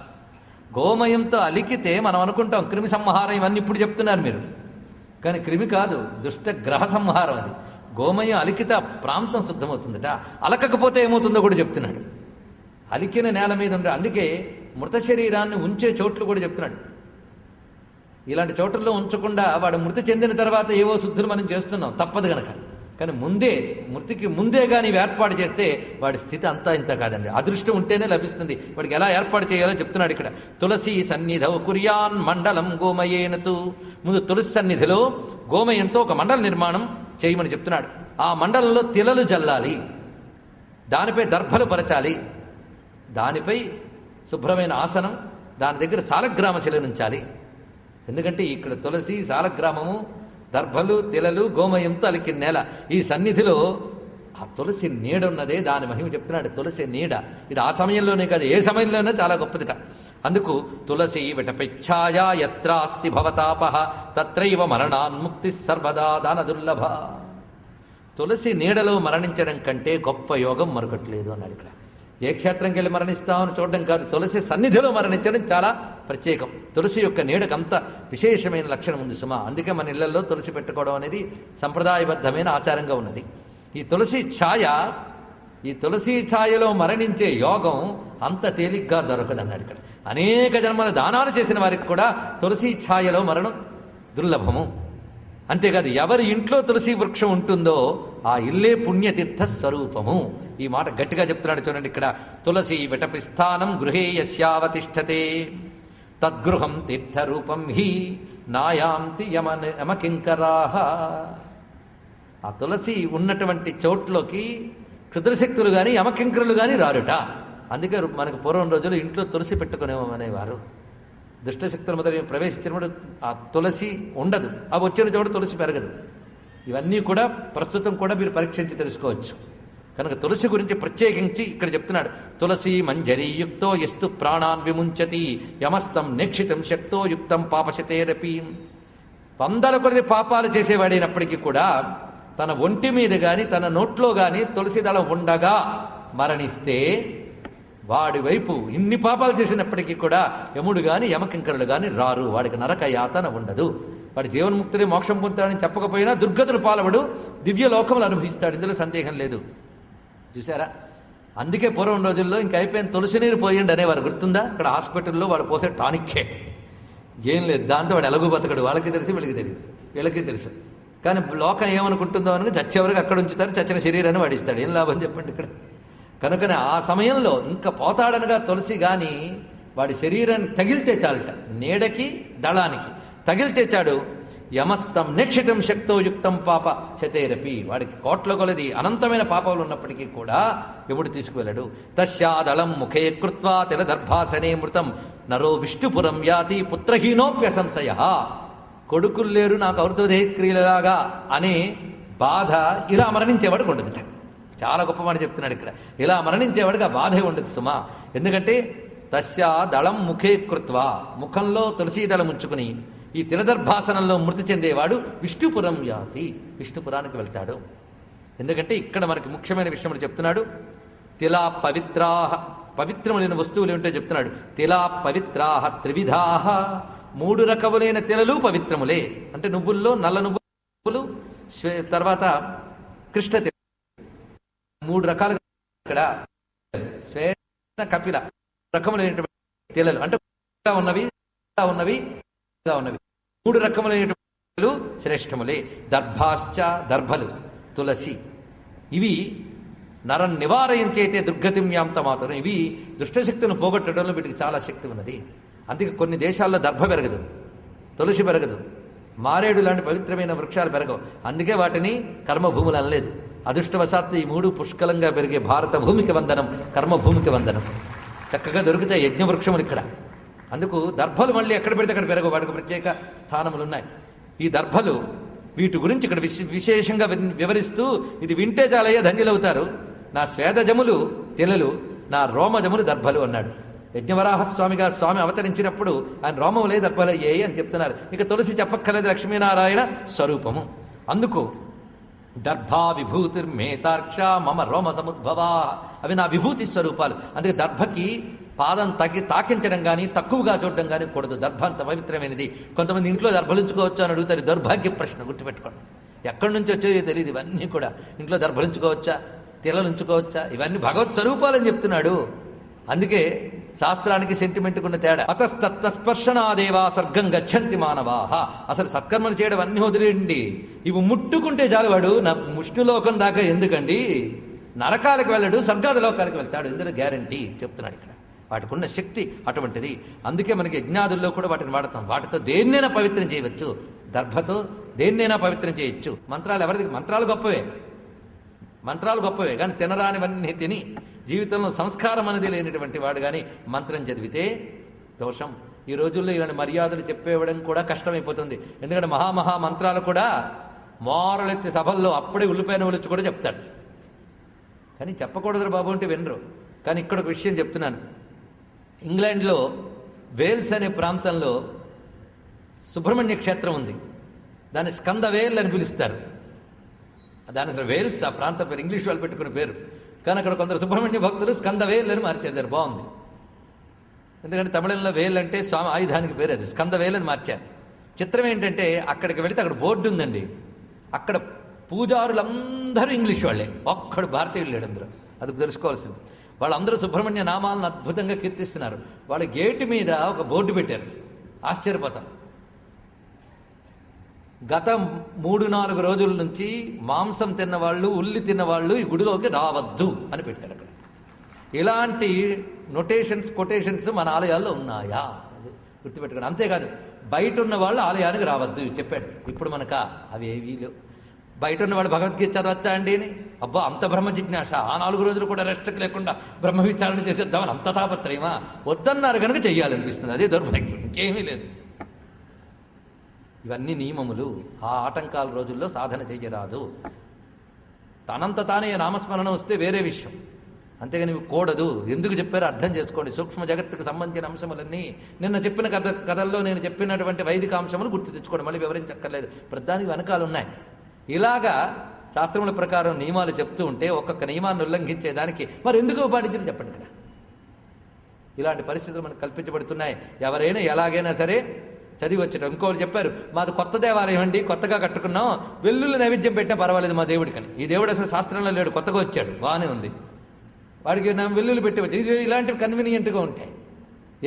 గోమయంతో అలికితే మనం అనుకుంటాం క్రిమి సంహారం, ఇవన్నీ ఇప్పుడు చెప్తున్నారు మీరు. కానీ క్రిమి కాదు, దుష్ట గ్రహ సంహారం అది. గోమయం అలికితే ఆ ప్రాంతం శుద్ధమవుతుందట. అలకకపోతే ఏమవుతుందో కూడా చెప్తున్నాడు. అలికిన నేల మీద ఉండే, అందుకే మృత శరీరాన్ని ఉంచే చోట్లు కూడా చెప్తున్నాడు. ఇలాంటి చోట్లలో ఉంచకుండా వాడు మృతి చెందిన తర్వాత ఏవో శుద్ధులు మనం చేస్తున్నాం, తప్పదు గనక. కానీ మృతికి ముందే కానీ ఏర్పాటు చేస్తే వాడి స్థితి అంతా ఇంత కాదండి. అదృష్టం ఉంటేనే లభిస్తుంది. వాడికి ఎలా ఏర్పాటు చేయాలో చెప్తున్నాడు ఇక్కడ. తులసి సన్నిధౌ కుర్యాన్ మండలం గోమయేనతు. ముందు తులసి సన్నిధిలో గోమయంతో ఒక మండల నిర్మాణం చేయమని చెప్తున్నాడు. ఆ మండలంలో తిలలు జల్లాలి, దానిపై దర్భలు పరచాలి, దానిపై శుభ్రమైన ఆసనం, దాని దగ్గర సాలగ్రామ శిలనుంచాలి. ఎందుకంటే ఇక్కడ తులసి, సాలగ్రామము, దర్భలు, తిలలు, గోమయంతో అలికిన నేల. ఈ సన్నిధిలో ఆ తులసి నీడ ఉన్నదే దాని మహిమ చెప్తున్నాడు. తులసి నీడ ఇది ఆ సమయంలోనే కాదు, ఏ సమయంలోనే చాలా గొప్పదిట. అందుకు తులసి విటపిచ్ఛాయ యత్రాస్తి భవతాప తత్రైవ మరణాన్ముక్తి సర్వదా దాన దుర్లభ. తులసి నీడలో మరణించడం కంటే గొప్ప యోగం మరొకట్లేదు అన్నాడు ఇక్కడ. ఏ క్షేత్రంకి వెళ్ళి మరణిస్తామని చూడడం కాదు, తులసి సన్నిధిలో మరణించడం చాలా ప్రత్యేకం. తులసి యొక్క నీడకు అంత విశేషమైన లక్షణం ఉంది సుమా. అందుకే మన ఇళ్లలో తులసి పెట్టుకోవడం అనేది సంప్రదాయబద్ధమైన ఆచారంగా ఉన్నది. ఈ తులసి ఛాయలో మరణించే యోగం అంత తేలిగ్గా దొరకదన్నాడు ఇక్కడ. అనేక జన్మల దానాలు చేసిన వారికి కూడా తులసి ఛాయలో మరణం దుర్లభము. అంతేకాదు ఎవరి ఇంట్లో తులసి వృక్షం ఉంటుందో ఆ ఇల్లే పుణ్యతీర్థ స్వరూపము. ఈ మాట గట్టిగా చెప్తున్నాడు చూడండి ఇక్కడ. తులసి విటపిస్థానం గృహే యస్యావతిష్ఠతే తద్గృహం తీర్థరూపం హి నాయాంతి యమకింకరాః. ఆ తులసి ఉన్నటువంటి చోట్లోకి క్షుద్రశక్తులు కానీ యమకింకరులు కానీ రారుట. అందుకే మనకు పూర్వం రోజులు ఇంట్లో తులసి పెట్టుకునేవారు. దుష్టశక్తులు మొదలు ప్రవేశించినప్పుడు ఆ తులసి ఉండదు, అవి వచ్చిన చోట తులసి పెరగదు. ఇవన్నీ కూడా ప్రస్తుతం కూడా మీరు పరీక్షించి తెలుసుకోవచ్చు. కనుక తులసి గురించి ప్రత్యేకించి ఇక్కడ చెప్తున్నాడు. తులసి మంజరీయుక్తో ఎస్తు ప్రాణాన్ విముంచతి యమస్తం నేక్షితం శక్తో యుక్తం పాపశతేరపి. వందల కొద్ది పాపాలు చేసేవాడైనప్పటికీ కూడా తన ఒంటి మీద కానీ తన నోట్లో కానీ తులసి దళం ఉండగా మరణిస్తే వాడి వైపు ఇన్ని పాపాలు చేసినప్పటికీ కూడా యముడు కానీ యమకింకరులు కానీ రారు. వాడికి నరక యాతన ఉండదు. వాడి జీవన్ముక్తుడే మోక్షం పొందుతాడని చెప్పకపోయినా దుర్గతులు పాలవడు, దివ్యలోకములు అనుభవిస్తాడు. ఇందులో సందేహం లేదు. చూసారా? అందుకే పూర్వం రోజుల్లో ఇంక అయిపోయిన తులసి నీరు పోయండి అనేవారు. గుర్తుందా? ఇక్కడ హాస్పిటల్లో వాడు పోసే టానిక్కే, ఏం లేదు. దాంతో వాడు ఎలాగూ బతకడు. వాళ్ళకి తెలుసు, వీళ్ళకి తెలియదు, వీళ్ళకి తెలుసు. కానీ లోకం ఏమనుకుంటుందో అని చచ్చేవరకు అక్కడ ఉంచుతారు. చచ్చిన శరీరాన్ని వాడిస్తాడు. ఏం లాభం చెప్పండి ఇక్కడ. కనుకనే ఆ సమయంలో ఇంకా పోతాడనగా తులసి కానీ వాడి శరీరాన్ని తగిలితే చాలట, నీడకి దళానికి తగిలితే చాడు. యమస్తం నిక్షితం శక్తో యుక్తం పాప శతేరపి. వాడికి కోట్ల కొలది అనంతమైన పాపాలు ఉన్నప్పటికీ కూడా ఎప్పుడు తీసుకువెళ్ళడు. తస్యాదళం ముఖే కృత్వా తిలదర్భాసనే మృతం నరో విష్ణుపురం యాతి పుత్రహీనోప్య సంశయ. కొడుకులు లేరు నాకు ఔర్ధ్వదేహక్రియలాగా అనే బాధ ఇలా మరణించేవాడికి ఉండదుట. చాలా గొప్ప మాట చెప్తున్నాడు ఇక్కడ. ఇలా మరణించేవాడికి ఆ బాధే ఉండదు సుమా. ఎందుకంటే తస్యా దళం ముఖే కృత్వా, ముఖంలో తులసీ దళం ఉంచుకుని ఈ తిలదర్భాసనంలో మృతి చెందేవాడు విష్ణుపురం యాతి, విష్ణుపురానికి వెళ్తాడు. ఎందుకంటే ఇక్కడ మనకి ముఖ్యమైన విషయములు చెప్తున్నాడు. తిలా పవిత్రాహ, పవిత్రములైన వస్తువులు ఏంటో చెప్తున్నాడు. తిలా పవిత్రాహ త్రివిధాహ, 3 రకములైన తిలలు పవిత్రములే. అంటే నువ్వుల్లో నల్ల నువ్వులు, తర్వాత కృష్ణ తిల, 3 రకాలుగా ఇక్కడ శ్వేత కపిల రకములైనటువంటి తిలలు అంటే ఉన్నవి ఉన్నవి ఉన్నవి 3 రకములైనటువంటి శ్రేష్టములే. దర్భాశ్చ, దర్భలు, తులసి, ఇవి నరం నివారయించైతే దుర్గతిం యాంత మాత్రం. ఇవి దుష్టశక్తిని పోగొట్టడంలో వీటికి చాలా శక్తి ఉన్నది. అందుకే కొన్ని దేశాల్లో దర్భ పెరగదు, తులసి పెరగదు, మారేడు లాంటి పవిత్రమైన వృక్షాలు పెరగవు. అందుకే వాటిని కర్మభూములు అనలేదు. అదృష్టవశాత్తు ఈ 3 పుష్కలంగా పెరిగే భారత భూమికి వందనం, కర్మభూమికి వందనం. చక్కగా దొరుకుతాయి యజ్ఞవృక్షములు ఇక్కడ. అందుకు దర్భలు మళ్ళీ ఎక్కడ పెడితే అక్కడ పెరగవు, వాటికి ప్రత్యేక స్థానములు ఉన్నాయి. ఈ దర్భలు వీటి గురించి ఇక్కడ విశేషంగా వివరిస్తూ, ఇది వింటే చాలయ్యా ధన్యులవుతారు. నా స్వేదజములు తిలలు, నా రోమజములు దర్భలు అన్నాడు. యజ్ఞవరాహస్వామిగా స్వామి అవతరించినప్పుడు ఆయన రోమములే దర్భలయ్యాయి అని చెప్తున్నారు. ఇక తులసి చెప్పక్కర్లేదు, లక్ష్మీనారాయణ స్వరూపము. అందుకు దర్భా విభూతిర్మేతార్క్ష మమ రోమ సముద్భవా, అవి నా విభూతి స్వరూపాలు. అందుకే దర్భకి పాదం తాకించడం కానీ తక్కువగా చూడడం కానీ కూడదు. దర్భ అంత పవిత్రమైనది. కొంతమంది ఇంట్లో దర్భలించుకోవచ్చు అని అడుగుతారు. దౌర్భాగ్య ప్రశ్న, గుర్తుపెట్టుకోండి. ఎక్కడి నుంచి వచ్చాయో తెలియదు. ఇవన్నీ కూడా ఇంట్లో దర్భలించుకోవచ్చా, తిలలుంచుకోవచ్చా, ఇవన్నీ భగవత్ స్వరూపాలని చెప్తున్నాడు. అందుకే శాస్త్రానికి సెంటిమెంట్కున్న తేడా. అతస్తత్స్పర్శనాదేవా స్వర్గం గచ్చంతి మానవాహ. అసలు సత్కర్మలు చేయడం అన్ని వదిలేండి, ఇవి ముట్టుకుంటే చాలు వాడు నా ముష్టిలోకం దాకా ఎందుకండి, నరకాలకు వెళ్ళడు, స్వర్గాది లోకాలకు వెళ్తాడు. ఇందులో గ్యారంటీ చెప్తున్నాడు ఇక్కడ. వాటికి ఉన్న శక్తి అటువంటిది. అందుకే మనకి యజ్ఞాదుల్లో కూడా వాటిని వాడతాం. వాటితో దేన్నైనా పవిత్రం చేయవచ్చు. దర్భతో దేన్నైనా పవిత్రం చేయొచ్చు. మంత్రాలు ఎవరిది? మంత్రాలు గొప్పవే, మంత్రాలు గొప్పవే. కానీ తినరానివన్నీ తిని జీవితంలో సంస్కారం అనేది లేనటువంటి వాడు కానీ మంత్రం చదివితే దోషం. ఈ రోజుల్లో ఇలాంటి మర్యాదలు చెప్పేవడం కూడా కష్టమైపోతుంది. ఎందుకంటే మహామహా మంత్రాలు కూడా మోరలెత్తి సభల్లో అప్పుడే ఉల్లిపాయ నవ్వులొచ్చి కూడా చెప్తాడు. కానీ చెప్పకూడదు బాబు అంటే వినరు. కానీ ఇక్కడ ఒక విషయం చెప్తున్నాను. ఇంగ్లాండ్లో వేల్స్ అనే ప్రాంతంలో సుబ్రహ్మణ్య క్షేత్రం ఉంది. దాన్ని స్కంద వేల్ అని పిలుస్తారు. దాని అసలు వేల్స్ ఆ ప్రాంతం పేరు, ఇంగ్లీష్ వాళ్ళు పెట్టుకునే పేరు. కానీ అక్కడ కొందరు సుబ్రహ్మణ్య భక్తులు స్కంద వేల్ అని మార్చారు. బాగుంది. ఎందుకంటే తమిళంలో వేల్ అంటే స్వామి ఆయుధానికి పేరు, అది స్కంద వేల్ అని మార్చారు. చిత్రం ఏంటంటే అక్కడికి వెళితే అక్కడ బోర్డు ఉందండి. అక్కడ పూజారులందరూ ఇంగ్లీష్ వాళ్ళే, ఒక్కడు భారతీయులు లేడు అందరూ. అది తెలుసుకోవాల్సింది. వాళ్ళందరూ సుబ్రహ్మణ్య నామాలను అద్భుతంగా కీర్తిస్తున్నారు. వాళ్ళ గేటు మీద ఒక బోర్డు పెట్టారు. ఆశ్చర్యపోతాం. గత 3-4 రోజుల నుంచి మాంసం తిన్నవాళ్ళు, ఉల్లి తిన్నవాళ్ళు ఈ గుడిలోకి రావద్దు అని పెట్టారు అక్కడ. ఇలాంటి కొటేషన్స్ మన ఆలయాల్లో ఉన్నాయా గుర్తుపెట్టుకోండి. అంతేకాదు బయట ఉన్న వాళ్ళు ఆలయానికి రావద్దు చెప్పాడు. ఇప్పుడు మనకా అవి ఏవీ లేవు. బయట ఉన్న వాళ్ళు భగవద్గీత చదవచ్చా అండి అని, అబ్బా అంత బ్రహ్మ జిజ్ఞాస, ఆ 4 రోజులు కూడా రెస్ట్ లేకుండా బ్రహ్మ విచారణ చేసేద్దామని అంత తాపత్రయమా? వద్దన్నారు కనుక చెయ్యాలనిపిస్తుంది, అదే దౌర్భాగ్యం, ఇంకేమీ లేదు. ఇవన్నీ నియమములు. ఆ ఆటంకాల రోజుల్లో సాధన చెయ్యరాదు. తనంత తానే నామస్మరణ వస్తే వేరే విషయం, అంతేగాని కూడదు. ఎందుకు చెప్పారో అర్థం చేసుకోండి. సూక్ష్మ జగత్తుకు సంబంధించిన అంశములన్నీ నిన్న చెప్పిన కథల్లో నేను చెప్పినటువంటి వైదిక అంశములు గుర్తు తెచ్చుకోండి, మళ్ళీ వివరించక్కర్లేదు. ప్రధానికి వెనకాలు ఉన్నాయి. ఇలాగా శాస్త్రముల ప్రకారం నియమాలు చెప్తూ ఉంటే ఒక్కొక్క నియమాన్ని ఉల్లంఘించేదానికి మరి ఎందుకు పాటించని చెప్పండి. ఇక్కడ ఇలాంటి పరిస్థితులు మనకు కల్పించబడుతున్నాయి. ఎవరైనా ఎలాగైనా సరే చదివి వచ్చేటం. ఇంకోటి చెప్పారు, మాది కొత్త దేవాలయం అండి, కొత్తగా కట్టుకున్నాం, వెల్లుల్లి నైవేద్యం పెట్టినా పర్వాలేదు మా దేవుడికని. ఈ దేవుడు అసలు శాస్త్రంలో లేడు, కొత్తగా వచ్చాడు, బాగానే ఉంది, వాడికి వెల్లుల్లి పెట్టి వచ్చి. ఇది ఇలాంటివి కన్వీనియంట్గా ఉంటాయి.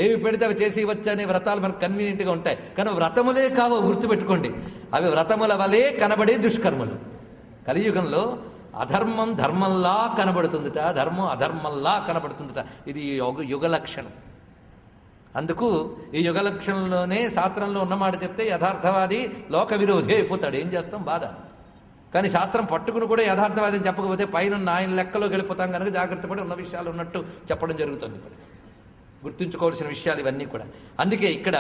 ఏవి పెడితే అవి చేసి వచ్చనే వ్రతాలు మనకు కన్వీనియంట్గా ఉంటాయి. కానీ వ్రతములే కావు, గుర్తుపెట్టుకోండి. అవి వ్రతముల వలె కనబడే దుష్కర్మలు. కలియుగంలో అధర్మం ధర్మంలా కనబడుతుందిట, ధర్మం అధర్మంలా కనబడుతుందిట. ఇది యుగ లక్షణం. అందుకు ఈ యుగ లక్షణంలోనే శాస్త్రంలో ఉన్నమాట చెప్తే యథార్థవాది లోక విరోధి అయిపోతాడు. ఏం చేస్తాం, బాధ. కానీ శాస్త్రం పట్టుకుని కూడా యథార్థవాదం చెప్పకపోతే పైన ఆయన లెక్కలో గెలిపోతాం కనుక జాగ్రత్త పడి ఉన్న విషయాలు ఉన్నట్టు చెప్పడం జరుగుతుంది. గుర్తుంచుకోవాల్సిన విషయాలు ఇవన్నీ కూడా. అందుకే ఇక్కడ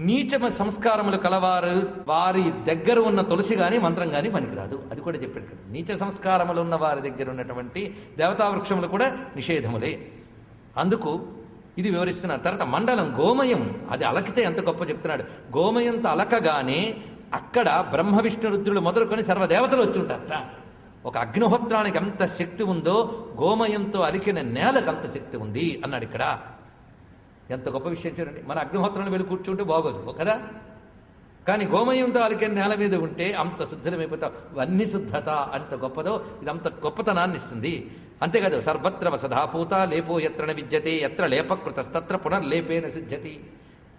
నీచమ సంస్కారములు కలవారు వారి దగ్గర ఉన్న తులసి కానీ మంత్రం కానీ పనికిరాదు, అది కూడా చెప్పాడు ఇక్కడ. నీచ సంస్కారములు ఉన్న వారి దగ్గర ఉన్నటువంటి దేవతా వృక్షములు కూడా నిషేధములే. అందుకు ఇది వివరిస్తున్నారు. తర్వాత మండలం గోమయం, అది అలకితే ఎంత గొప్ప చెప్తున్నాడు. గోమయంతో అలకగానే అక్కడ బ్రహ్మ విష్ణు రుద్రులు మొదలుకొని సర్వదేవతలు వచ్చి ఉంటారట. ఒక అగ్నిహోత్రానికి ఎంత శక్తి ఉందో గోమయంతో అలికిన నేలకు అంత శక్తి ఉంది అన్నాడు ఇక్కడ. ఎంత గొప్ప విషయం చూడండి. మన అగ్నిహోత్రాన్ని వెళ్ళి కూర్చుంటే బాగోదు కదా, కానీ గోమయంతో అలికిన నేల మీద ఉంటే అంత శుద్ధమైపోతావు. ఇవన్నీ శుద్ధత అంత గొప్పదో, ఇది అంత గొప్పతనాన్ని ఇస్తుంది. అంతేకాదు సర్వత్ర వసధాపూత లేపో ఎత్రన విద్యతే ఎత్ర లేపకృతస్తత్ర పునర్లేపేన సిద్ధ్యతి.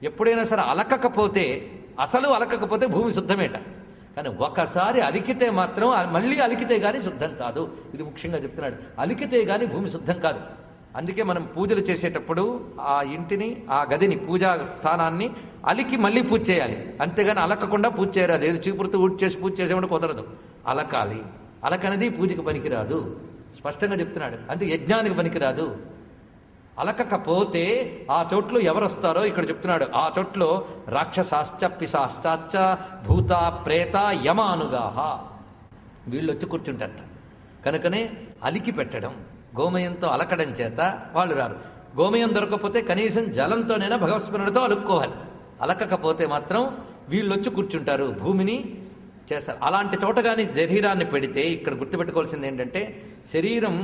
ఎప్పుడైనా సరే అలకకపోతే భూమి శుద్ధమేట. కానీ ఒకసారి అలికితే మాత్రం మళ్ళీ అలికితే కానీ శుద్ధం కాదు. ఇది ముఖ్యంగా చెప్తున్నాడు. అలికితే కానీ భూమి శుద్ధం కాదు. అందుకే మనం పూజలు చేసేటప్పుడు ఆ ఇంటిని, ఆ గదిని, పూజా స్థానాన్ని అలికి మళ్ళీ పూజ చేయాలి. అంతేగాని అలకకుండా పూజ చేయరాదు. ఏదో చీపురుతో ఊడ్చి చేసి పూజ చేసేవాడు కుదరదు. అలకాలి. అలకనేది పూజకి పనికిరాదు, స్పష్టంగా చెప్తున్నాడు. అందుకే యజ్ఞానికి పనికిరాదు. అలకకపోతే ఆ చోట్లో ఎవరు వస్తారో ఇక్కడ చెప్తున్నాడు. ఆ చోట్లో రాక్షసాశ్చ పిశాశ్చాశ్చ భూత ప్రేత యమానుగాహ వీళ్ళు వచ్చి కూర్చుంటారట. కనుకనే అలికి పెట్టడం, గోమయంతో అలకడం చేత వాళ్ళు రారు. గోమయం దొరకకపోతే కనీసం జలంతోనైనా భగవత్స్మరణతో అలుక్కోవాలి. అలకకపోతే మాత్రం వీళ్ళు వచ్చి కూర్చుంటారు, భూమిని చేస్తారు. అలాంటి చోట కానీ శరీరాన్ని పెడితే ఇక్కడ గుర్తుపెట్టుకోవాల్సింది ఏంటంటే, శరీరం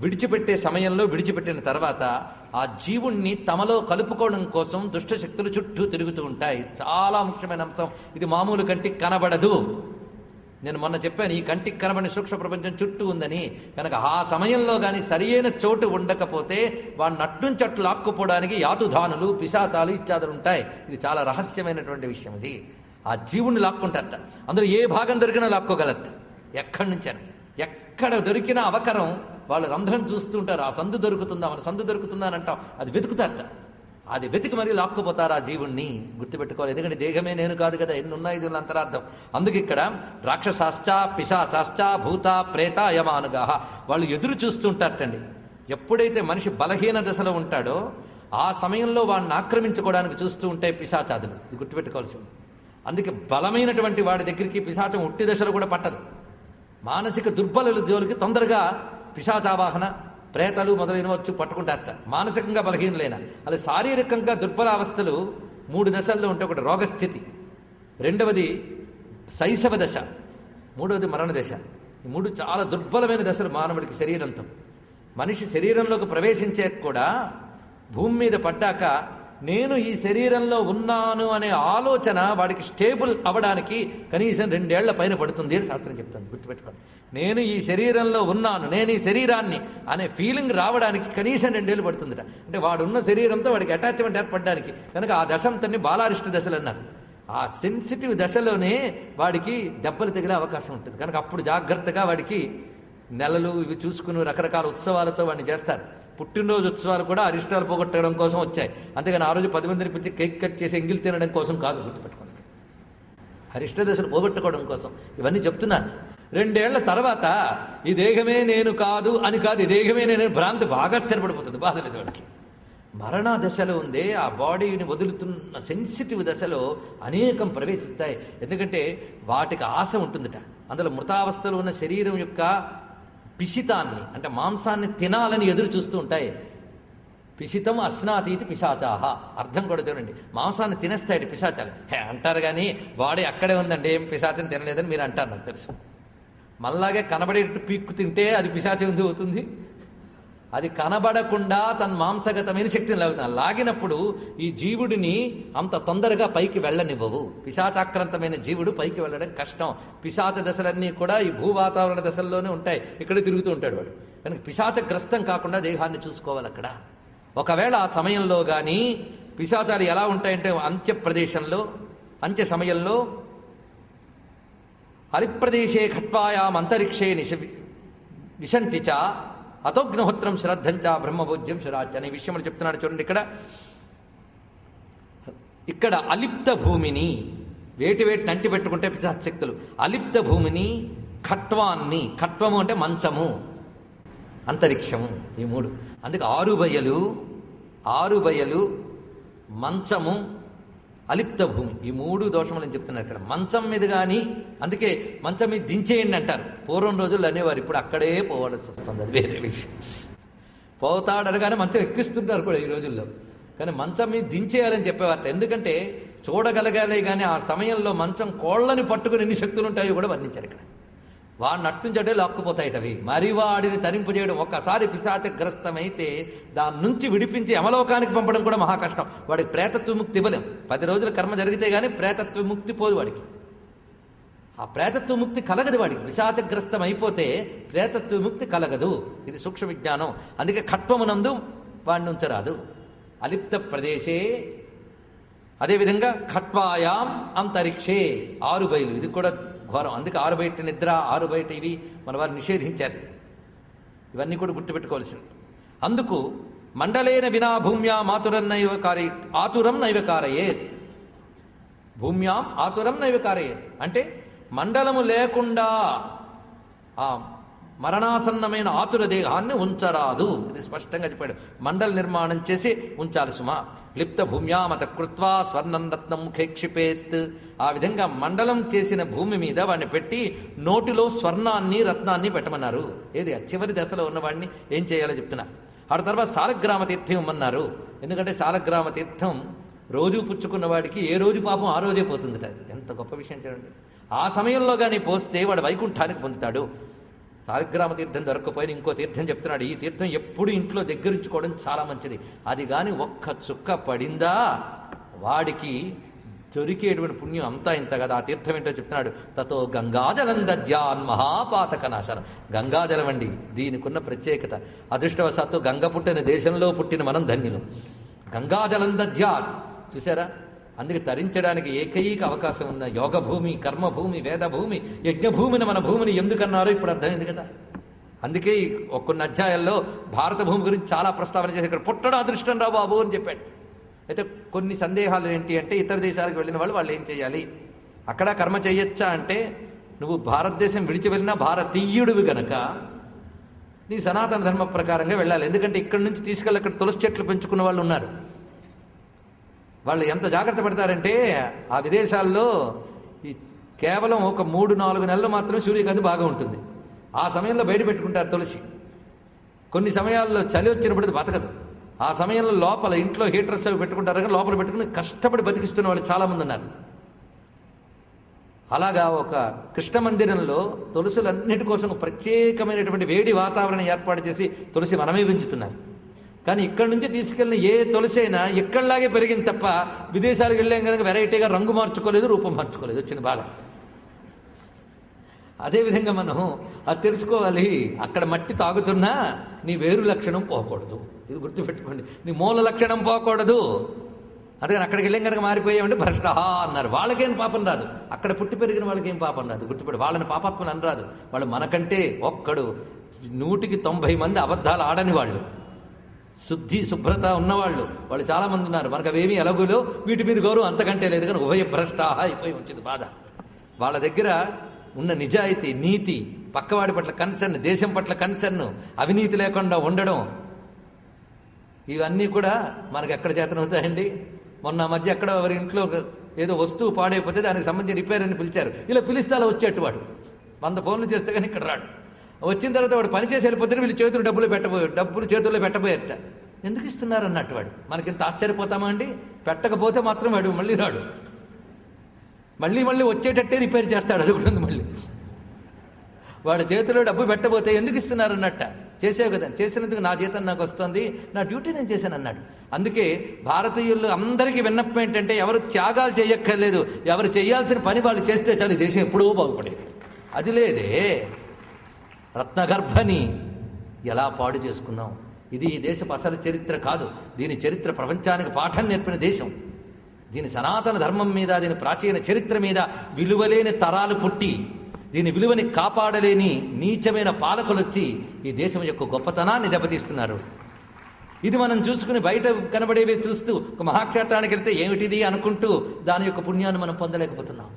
విడిచిపెట్టే సమయంలో, విడిచిపెట్టిన తర్వాత ఆ జీవుణ్ణి తమలో కలుపుకోవడం కోసం దుష్టశక్తులు చుట్టూ తిరుగుతూ ఉంటాయి. చాలా ముఖ్యమైన అంశం ఇది. మామూలు కంటికి కనబడదు. నేను మొన్న చెప్పాను, ఈ కంటికి కనబడిన సూక్ష్మ ప్రపంచం చుట్టూ ఉందని. కనుక ఆ సమయంలో కానీ సరియైన చోటు ఉండకపోతే వాడిని అట్నుంచి అట్లు లాక్కుపోవడానికి యాతుధానులు, పిశాచాలు ఇత్యాదులు ఉంటాయి. ఇది చాలా రహస్యమైనటువంటి విషయం. ఇది ఆ జీవుణ్ణి లాక్కుంటారట. అందులో ఏ భాగం దొరికినా లాక్కోగలట. ఎక్కడి నుంచైనా, ఎక్కడ దొరికిన అవకరం వాళ్ళు రంధ్రం చూస్తుంటారు. ఆ సందు దొరుకుతుందా, మన సందు దొరుకుతుందా అని అంటాం. అది వెతుకుతారట. అది వెతికి మరీ లాక్కుపోతారు ఆ జీవుణ్ణి. గుర్తుపెట్టుకోవాలి. ఎందుకంటే దేహమే నేను కాదు కదా, ఎన్ని ఉన్నాయి దీని అంతరార్థం. అందుకే ఇక్కడ రాక్షసాశ్చ పిశాచాశ్చ భూత ప్రేత యమానుగాహ వాళ్ళు ఎదురు చూస్తుంటారటండి. ఎప్పుడైతే మనిషి బలహీన దశలో ఉంటాడో ఆ సమయంలో వాడిని ఆక్రమించుకోవడానికి చూస్తూ ఉంటాయి పిశాచాదులు. ఇది గుర్తుపెట్టుకోవాల్సింది. అందుకే బలమైనటువంటి వాడి దగ్గరికి పిశాచం ఉట్టి దశలో కూడా పట్టదు. మానసిక దుర్బలుల జోలికి తొందరగా పిశాచావాహన, ప్రేతలు మొదలైన వచ్చి పట్టుకుంటారట. మానసికంగా బలహీనలైన. అలా శారీరకంగా దుర్బల అవస్థలు 3 దశల్లో ఉంటే, ఒకటి రోగస్థితి, రెండవది శైశవ దశ, మూడవది మరణ దశ. ఈ 3 చాలా దుర్బలమైన దశలు మానవుడికి శరీరంతో. మనిషి శరీరంలోకి ప్రవేశించే కూడా భూమి మీద పడ్డాక నేను ఈ శరీరంలో ఉన్నాను అనే ఆలోచన వాడికి స్టేబుల్ అవ్వడానికి కనీసం 2 ఏళ్ల పైన పడుతుంది అని శాస్త్రం చెప్తుంది. గుర్తుపెట్టుకోండి. నేను ఈ శరీరంలో ఉన్నాను, నేను ఈ శరీరాన్ని అనే ఫీలింగ్ రావడానికి కనీసం 2 ఏళ్ళు పడుతుందట. అంటే వాడున్న శరీరంతో వాడికి అటాచ్మెంట్ ఏర్పడడానికి. కనుక ఆ దశంతని బాలారిష్ట దశలు అన్నారు. ఆ సెన్సిటివ్ దశలోనే వాడికి దెబ్బలు తగిలే అవకాశం ఉంటుంది. కనుక అప్పుడు జాగ్రత్తగా వాడికి నెలలు ఇవి చూసుకుని రకరకాల ఉత్సవాలతో వాడిని చేస్తారు. పుట్టినరోజు ఉత్సవాలు కూడా అరిష్టాలు పోగొట్టడం కోసం వచ్చాయి, అంతేగాని ఆ రోజు 10 మందిని పిలిచి కేక్ కట్ చేసి ఎంగిల్ తినడం కోసం కాదు, గుర్తుపెట్టుకోండి. అరిష్ట దశలు పోగొట్టుకోవడం కోసం ఇవన్నీ చెప్తున్నాను. 2 ఏళ్ల తర్వాత ఈ దేహమే నేను కాదు అని కాదు, ఈ దేహమే నేను భ్రాంతి బాగా స్థిరపడిపోతుంది, బాధలేదు వాడికి. మరణ దశలో ఉందే ఆ బాడీని వదులుతున్న సెన్సిటివ్ దశలో అనేకం ప్రవేశిస్తాయి. ఎందుకంటే వాటికి ఆశ ఉంటుందిట. అందులో మృతావస్థలో ఉన్న శరీరం యొక్క పిశితాన్ని అంటే మాంసాన్ని తినాలని ఎదురు చూస్తూ ఉంటాయి. పిశితం అస్నాతీతి పిశాచాహ, అర్థం కూడా చూడండి. మాంసాన్ని తినేస్తాయి పిశాచాలు అంటారు, కానీ బాడీ అక్కడే ఉందండి, ఏం పిశాచం తినలేదని మీరు అంటారు, నాకు తెలుసు. మళ్ళాగే కనబడేటట్టు పీక్కు తింటే అది పిశాచం ఎందుకు అవుతుంది? అది కనబడకుండా తన మాంసగతమైన శక్తిని లాగుతాను. లాగినప్పుడు ఈ జీవుడిని అంత తొందరగా పైకి వెళ్ళనివ్వవు. పిశాచాక్రాంతమైన జీవుడు పైకి వెళ్ళడం కష్టం. పిశాచ దశలన్నీ కూడా ఈ భూవాతావరణ దశల్లోనే ఉంటాయి, ఇక్కడే తిరుగుతూ ఉంటాడు వాడు. కనుక పిశాచగ్రస్తం కాకుండా దేహాన్ని చూసుకోవాలి అక్కడ. ఒకవేళ ఆ సమయంలో కానీ పిశాచాలు ఎలా ఉంటాయంటే అంత్య ప్రదేశంలో, అంత్య సమయంలో హరిప్రదేశే ఖట్వాయాం అంతరిక్షే విశంతిచ అతోగ్నహోత్రం శ్రద్ధంచ బ్రహ్మభోజ్యం శురాచ అనే విషయంలో చెప్తున్నాడు చూడండి. ఇక్కడ అలిప్త భూమిని వేటిని అంటి పెట్టుకుంటే పిశాచశక్తులు, అలిప్త భూమిని, ఖట్వాన్ని, ఖట్వము అంటే మంచము, అంతరిక్షము, ఈ 3. అందుకే 6 బయలు, మంచము, అలిప్త భూమి, ఈ 3 దోషములని చెప్తున్నారు ఇక్కడ. మంచం మీద కానీ, అందుకే మంచం మీద దించేయండి అంటారు. పూర్వం రోజుల్లో అనేవారు, ఇప్పుడు అక్కడే పోవాల్సి వస్తుంది, అది వేరే విషయం. పోతాడనగానే మంచం ఎక్కిస్తుంటారు కూడా ఈ రోజుల్లో, కానీ మంచం మీద దించేయాలని చెప్పేవారట. ఎందుకంటే చూడగలగాలే కానీ ఆ సమయంలో మంచం కోళ్ళని పట్టుకుని ఎన్ని శక్తులు ఉంటాయో కూడా వర్ణించారు ఇక్కడ. వాడిని అట్టుంచటే లాక్కుపోతాయిటవి. మరి వాడిని తరింపజేయడం, ఒక్కసారి పిశాచగ్రస్తమైతే దాని నుంచి విడిపించి యమలోకానికి పంపడం కూడా మహా కష్టం. వాడికి ప్రేతత్వ ముక్తి ఇవ్వలేం. 10 రోజుల కర్మ జరిగితే కానీ ప్రేతత్వ ముక్తి పోదు వాడికి. ఆ ప్రేతత్వ ముక్తి కలగదు వాడికి. పిశాచగ్రస్తం అయిపోతే ప్రేతత్వ ముక్తి కలగదు. ఇది సూక్ష్మ విజ్ఞానం. అందుకే ఖట్వమునందు వాడిని ఉంచరాదు. అలిప్త ప్రదేశే, అదేవిధంగా ఖట్వాయాం అంతరిక్షే, 6 బయలు, ఇది కూడా ఘోరం. అందుకే 6 బయట నిద్ర, 6 బయట ఇవి మన వారు నిషేధించారు. ఇవన్నీ కూడా గుర్తుపెట్టుకోవాల్సింది. అందుకు మండలేన వినా భూమ్యాం ఆతురం నైవకారయేత్, భూమ్యాం ఆతురం నైవకారయేత్ అంటే మండలము లేకుండా ఆ మరణాసన్నమైన ఆతుర దేహాన్ని ఉంచరాదు. ఇది స్పష్టంగా చెప్పాడు. మండల నిర్మాణం చేసి ఉంచాలి సుమా. లిప్త భూమ్యామత కృత్వా స్వర్ణం రత్నం ముఖేక్షిపేత్, ఆ విధంగా మండలం చేసిన భూమి మీద వాడిని పెట్టి నోటిలో స్వర్ణాన్ని రత్నాన్ని పెట్టమన్నారు. ఏది చివరి దశలో ఉన్నవాడిని ఏం చేయాలో చెప్తున్నారు. ఆ తర్వాత సాలగ్రామ తీర్థం ఇమ్మన్నారు. ఎందుకంటే సాలగ్రామ తీర్థం రోజు పుచ్చుకున్న వాడికి ఏ రోజు పాపం ఆ రోజే పోతుంది. అది ఎంత గొప్ప విషయం చూడండి. ఆ సమయంలో కానీ పోస్తే వాడు వైకుంఠానికి పొందుతాడు. సాలగ్రామ తీర్థం దొరకకపోయిన ఇంకో తీర్థం చెప్తున్నాడు. ఈ తీర్థం ఎప్పుడు ఇంట్లో దగ్గరించుకోవడం చాలా మంచిది. అది కానీ ఒక్క చుక్క పడిందా వాడికి దొరికేటువంటి పుణ్యం అంతా ఇంత కదా. ఆ తీర్థం ఏంటో చెప్తున్నాడు. తతో గంగాజలం దద్యాన్ మహాపాతక నాశనం. గంగాజలం అండి, దీనికున్న ప్రత్యేకత. అదృష్టవశాత్తు గంగ పుట్టిన దేశంలో పుట్టిన మనం ధన్యులం. గంగాజలం దద్యాన్ చూసారా. అందుకే తరించడానికి ఏకైక అవకాశం ఉన్న యోగభూమి, కర్మభూమి, వేదభూమి, యజ్ఞభూమిని మన భూమిని ఎందుకన్నారో ఇప్పుడు అర్థమైంది కదా. అందుకే కొన్ని అధ్యాయాల్లో భారత భూమి గురించి చాలా ప్రస్తావన చేసి ఇక్కడ పుట్టడం అదృష్టం రా బాబు అని చెప్పాడు. అయితే కొన్ని సందేహాలు ఏంటి అంటే ఇతర దేశాలకు వెళ్ళిన వాళ్ళు ఏం చేయాలి, అక్కడ కర్మ చేయొచ్చా అంటే నువ్వు భారతదేశం విడిచి వెళ్ళినా భారతీయుడివి గనక నీ సనాతన ధర్మ ప్రకారంగా వెళ్ళాలి. ఎందుకంటే ఇక్కడి నుంచి తీసుకెళ్ళి అక్కడ తులసి చెట్లు పెంచుకున్న వాళ్ళు ఉన్నారు. వాళ్ళు ఎంత జాగ్రత్త పడతారంటే ఆ విదేశాల్లో ఈ కేవలం ఒక 3-4 నెలలు మాత్రం సూర్యకాంతి బాగా ఉంటుంది. ఆ సమయంలో బయట పెట్టుకుంటారు తులసి. కొన్ని సమయాల్లో చలి వచ్చినప్పుడు బతకదు. ఆ సమయంలో లోపల ఇంట్లో హీటర్స్ అవి పెట్టుకుంటారు కానీ లోపల పెట్టుకుని కష్టపడి బతికిస్తున్న వాళ్ళు చాలామంది ఉన్నారు. అలాగా ఒక కృష్ణ మందిరంలో తులసులన్నిటి కోసం ప్రత్యేకమైనటువంటి వేడి వాతావరణం ఏర్పాటు చేసి తులసి మనమే పెంచుతున్నారు. కానీ ఇక్కడి నుంచి తీసుకెళ్ళిన ఏ తులసి అయినా ఇక్కడలాగే పెరిగింది తప్ప విదేశాలకు వెళ్ళాం కనుక వెరైటీగా రంగు మార్చుకోలేదు, రూపం మార్చుకోలేదు, వచ్చింది బాధ. అదేవిధంగా మనం అది తెలుసుకోవాలి. అక్కడ మట్టి తాగుతున్నా నీ వేరు లక్షణం పోకూడదు. ఇది గుర్తుపెట్టుకోండి. నీ మూల లక్షణం పోకూడదు. అందుకని అక్కడికి వెళ్ళాం కనుక మారిపోయామంటే భ్రష్టహ అన్నారు. వాళ్ళకేం పాపం రాదు, అక్కడ పుట్టి పెరిగిన వాళ్ళకేం పాపం రాదు. గుర్తుపడి వాళ్ళని పాపాత్మలు అనరాదు. వాళ్ళు మనకంటే ఒక్కడు 190 మంది అబద్ధాలు ఆడని వాళ్ళు, శుద్ధి శుభ్రత ఉన్నవాళ్ళు వాళ్ళు చాలామంది ఉన్నారు. మనకు అవేమీ ఎలాగోలో వీటి మీద గౌరవం అంతకంటే లేదు. కానీ ఉభయ భ్రష్టాహ అయిపోయి వచ్చింది బాధ. వాళ్ళ దగ్గర ఉన్న నిజాయితీ, నీతి, పక్కవాడి పట్ల కన్సర్న్, దేశం పట్ల కన్సర్న్, అవినీతి లేకుండా ఉండడం, ఇవన్నీ కూడా మనకు ఎక్కడ చేతనవుతాయండి. మొన్న మధ్య ఎక్కడ వారి ఇంట్లో ఏదో వస్తువు పాడైపోతే దానికి సంబంధించిన రిపేర్ అని పిలిచారు. ఇలా పిలిస్తే అలా వచ్చేట్టు వాడు 100 ఫోన్లు చేస్తే కానీ ఇక్కడ రాడు. వచ్చిన తర్వాత వాడు పనిచేసి వెళ్ళిపోతే వీళ్ళు చేతులు డబ్బులు చేతుల్లో పెట్టబోయేట. ఎందుకు ఇస్తున్నారు అన్నట్టు వాడు. మనకింత ఆశ్చర్యపోతామా అండి? పెట్టకపోతే మాత్రం వాడు మళ్ళీ రాడు, మళ్ళీ వచ్చేటట్టే రిపేర్ చేస్తాడు. అది కూడా మళ్ళీ వాడి చేతిలో డబ్బు పెట్టబోతే ఎందుకు ఇస్తున్నారు అన్నట్ట. చేసావు కదా, చేసినందుకు నా జీతం నాకు వస్తుంది, నా డ్యూటీ నేను చేశాను అన్నాడు. అందుకే భారతీయులు అందరికీ విన్నపం ఏంటంటే ఎవరు త్యాగాలు చేయక్కర్లేదు, ఎవరు చేయాల్సిన పని వాళ్ళు చేస్తే చాలు ఈ దేశం ఎప్పుడూ బాగుపడేది. అది లేదే, రత్నగర్భని ఎలా పాడు చేసుకున్నాం. ఇది ఈ దేశపు అసలు చరిత్ర కాదు. దీని చరిత్ర ప్రపంచానికి పాఠం నేర్పిన దేశం. దీని సనాతన ధర్మం మీద, దీని ప్రాచీన చరిత్ర మీద విలువలేని తరాలు పుట్టి దీని విలువని కాపాడలేని నీచమైన పాలకులు వచ్చి ఈ దేశం యొక్క గొప్పతనాన్ని దెబ్బతీస్తున్నారు. ఇది మనం చూసుకుని బయట కనబడేవి చూస్తూ ఒక మహాక్షేత్రానికి వెళ్తే ఏమిటిది అనుకుంటూ దాని యొక్క పుణ్యాన్ని మనం పొందలేకపోతున్నాం.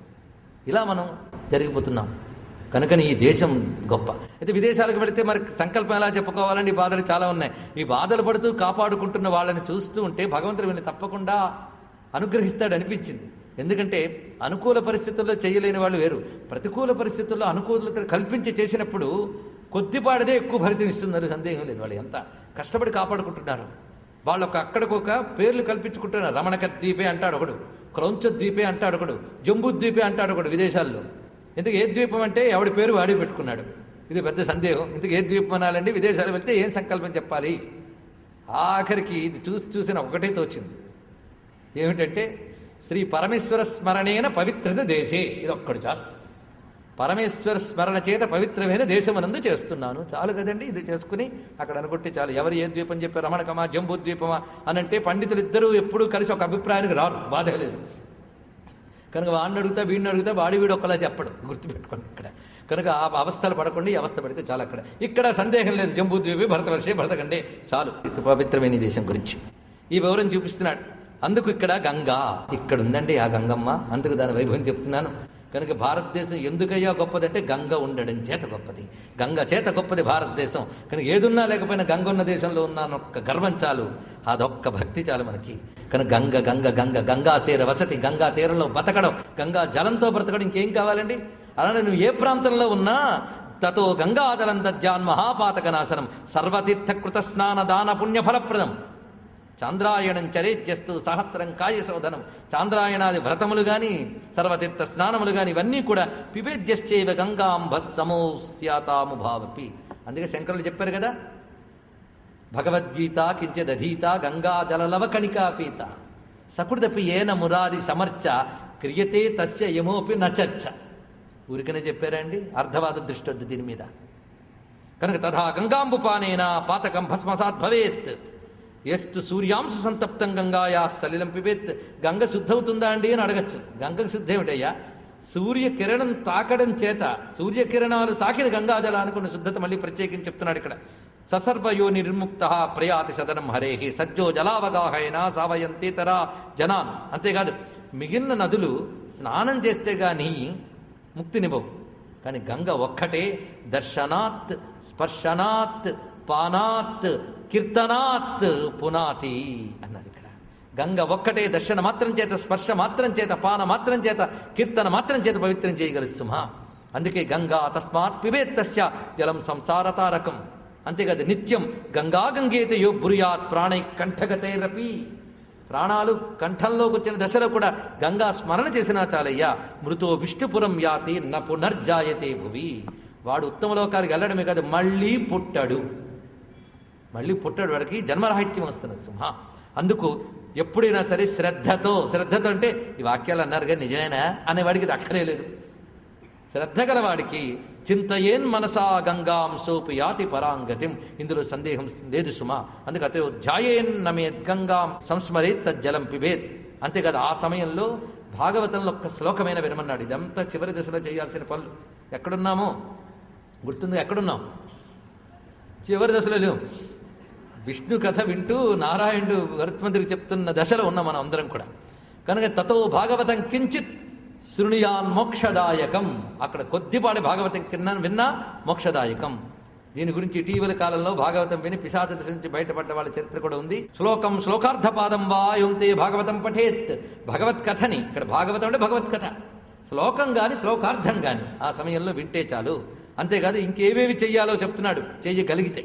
ఇలా మనం జరిగిపోతున్నాం. కనుకని ఈ దేశం గొప్ప. అయితే విదేశాలకు వెళితే మరి సంకల్పం ఎలా చెప్పుకోవాలండి? ఈ బాధలు చాలా ఉన్నాయి. ఈ బాధలు పడుతూ కాపాడుకుంటున్న వాళ్ళని చూస్తూ ఉంటే భగవంతుడు వీళ్ళని తప్పకుండా అనుగ్రహిస్తాడు అనిపించింది. ఎందుకంటే అనుకూల పరిస్థితుల్లో చేయలేని వాళ్ళు వేరు, ప్రతికూల పరిస్థితుల్లో అనుకూలత కల్పించి చేసినప్పుడు కొద్దిపాటిదే ఎక్కువ ఫలితం ఇస్తున్నారు, సందేహం లేదు. వాళ్ళు ఎంత కష్టపడి కాపాడుకుంటున్నారు. వాళ్ళు అక్కడికొక పేర్లు కల్పించుకుంటున్నారు. రమణక ద్వీపే అంటాడు ఒకడు, క్రౌంచ ద్వీపే అంటాడు ఒకడు, జంబూ ద్వీపే అంటాడు ఒకడు విదేశాల్లో. ఇంతకు ఏ ద్వీపం అంటే ఎవడి పేరు వాడి పెట్టుకున్నాడు. ఇది పెద్ద సందేహం. ఇంతకు ఏ ద్వీపం అనాలండి? విదేశాలు వెళ్తే ఏం సంకల్పం చెప్పాలి? ఆఖరికి ఇది చూసిన ఒకటే తోచింది. ఏమిటంటే శ్రీ పరమేశ్వర స్మరణేన పవిత్రత దేశే. ఇది ఒక్కడు చాలు. పరమేశ్వర స్మరణ చేత పవిత్రమైన దేశమనందు చేస్తున్నాను, చాలు కదండి. ఇది చేసుకుని అక్కడ అనుకుంటే చాలు. ఎవరు ఏ ద్వీపం చెప్పారు, రమణకమా జంబూ ద్వీపమా అనంటే పండితులు ఇద్దరూ ఎప్పుడూ కలిసి ఒక అభిప్రాయానికి రారు, బాధ లేదు. కనుక వాడిని అడుగుతా వీడిని అడుగుతా వీడు ఒకలా చెప్పడు, గుర్తుపెట్టుకోండి ఇక్కడ. కనుక ఆ అవస్థలు పడకుండా ఈ అవస్థ పడితే చాలు. ఇక్కడ సందేహం లేదు. జంబూ ద్వీపే భరతవర్షే భరతఖండే చాలు. పవిత్రమైన ఈ దేశం గురించి ఈ వివరం చూపిస్తున్నాడు. అందుకు ఇక్కడ గంగా ఇక్కడ ఉందండి, ఆ గంగమ్మ. అందుకు దాని వైభవం చెప్తున్నాను. కనుక భారతదేశం ఎందుకయ్యా గొప్పదంటే గంగ ఉండడం చేత గొప్పది, గంగ చేత గొప్పది భారతదేశం. కనుక ఏదున్నా లేకపోయినా గంగ ఉన్న దేశంలో ఉన్నానొక్క గర్వం చాలు, అదొక్క భక్తి చాలు మనకి. కనుక గంగ గంగ గంగ గంగా తీర వసతి, గంగా తీరంలో బతకడం, గంగా జలంతో బ్రతకడం, ఇంకేం కావాలండి? అలానే నువ్వు ఏ ప్రాంతంలో ఉన్నా తతో గంగాజలం దద్యాన్ మహాపాతక నాశనం సర్వతీర్థకృత స్నాన దాన పుణ్యఫలప్రదం. చాంద్రాయణం చరేజ్యస్తు సహస్రం కాయశోధనం. చాంద్రాయణాది వ్రతములు కానీ సర్వతీర్థ స్నానములు కానీ ఇవన్నీ కూడా పిబేద్యశ్చైవ గంగాంబస్సమోస్యాతాముభావపి. అందుకే శంకరులు చెప్పారు కదా, భగవద్గీత కించిదధీత గంగా జలలవ కణికాపీత సకృదపి ఏన మురారి సమర్చ క్రియతే తస్య యమోపి నచర్చ. ఊరికనే చెప్పారండి, అర్ధవాద దృష్టి వద్దు దీని మీద. కనుక తథా గంగాంబుపానేన పాతకం భస్మసాత్ భవేత్ ఎస్తు సూర్యాంశు సంతప్తం గంగాయా సలిలం పిబేత్. గంగ శుద్ధవుతుందా అండి అని అడగచ్చు. గంగకు శుద్ధి ఏమిటయ్యా? సూర్యకిరణం తాకడం చేత, సూర్యకిరణాలు తాకిన గంగాజలానికి ఉన్న శుద్ధత మళ్ళీ ప్రత్యేకించి చెప్తున్నాడు ఇక్కడ. ససర్వయో నిర్ముక్త ప్రయాతి సదనం హరేహి సజ్జో జలావగాహైన సావయంతేతరా జనాన్. అంతేకాదు మిగిలిన నదులు స్నానం చేస్తే గాని ముక్తినివ్వవు. కానీ గంగ ఒక్కటే దర్శనాత్ స్పర్శనాత్ పానాత్ కీర్తనాత్ పునాతి అన్నది ఇక్కడ. గంగ ఒక్కటే దర్శన మాత్రం చేత, స్పర్శ మాత్రం చేత, పాన మాత్రం చేత, కీర్తన మాత్రం చేత పవిత్రం చేయగలదు సుమ. అందుకే గంగా తస్మాత్ పిబేత్తస్య జలం సంసారతారకం. అంతేకాదు నిత్యం గంగా గంగేత యో బ్రూయాత్ ప్రాణై కంఠగతైరపి. ప్రాణాలు కంఠంలోకి వచ్చిన దశలో కూడా గంగా స్మరణ చేసినా చాలయ్యా. మృతో విష్ణుపురం యాతి న పునర్జాయతే భువి. వాడు ఉత్తమ లోకానికి వెళ్ళడమే కాదు, మళ్ళీ పుట్టాడు. వాడికి జన్మరాహిత్యం వస్తున్నది సింహ. అందుకు ఎప్పుడైనా సరే శ్రద్ధతో అంటే ఈ వాక్యాలు అన్నారు కానీ నిజమేనా అనేవాడికి ఇది అక్కరే లేదు. శ్రద్ధ గలవాడికి చింతయేన్ మనసా గంగాం సోపు యాతి పరాంగతిం. ఇందులో సందేహం లేదు సుమా. అందుకు అతను ధ్యాయేన్ నమేత్ గంగాం సంస్మరేత్ తజ్జలం పిబేత్. అంతేకాదు ఆ సమయంలో భాగవతంలో ఒక్క శ్లోకమైన వినమన్నాడు. ఇదంతా చివరి దశలో చేయాల్సిన పనులు. ఎక్కడున్నామో గుర్తుంది, ఎక్కడున్నాం? చివరి దశలో లేవు. విష్ణు కథ వింటూ నారాయణుడు గరుత్మంతుడికి చెప్తున్న దశలో ఉన్నాం మనం అందరం కూడా. కనుక తతో భాగవతం కించిత్ శృణుయాన్ మోక్షదాయకం, అక్కడ కొద్దిపాటి భాగవతం విన్నా మోక్షదాయకం. దీని గురించి ఇటీవల కాలంలో భాగవతం విని పిశాచ దశ నుంచి బయటపడ్డ వాళ్ళ చరిత్ర కూడా ఉంది. శ్లోకం శ్లోకార్థపాదం వా యుంతే భాగవతం పఠేత్. భగవత్ కథని, ఇక్కడ భాగవతం అంటే భగవత్ కథ, శ్లోకం గాని శ్లోకార్థం గాని ఆ సమయంలో వింటే చాలు. అంతేకాదు ఇంకేవేవి చెయ్యాలో చెప్తున్నాడు, చెయ్యగలిగితే.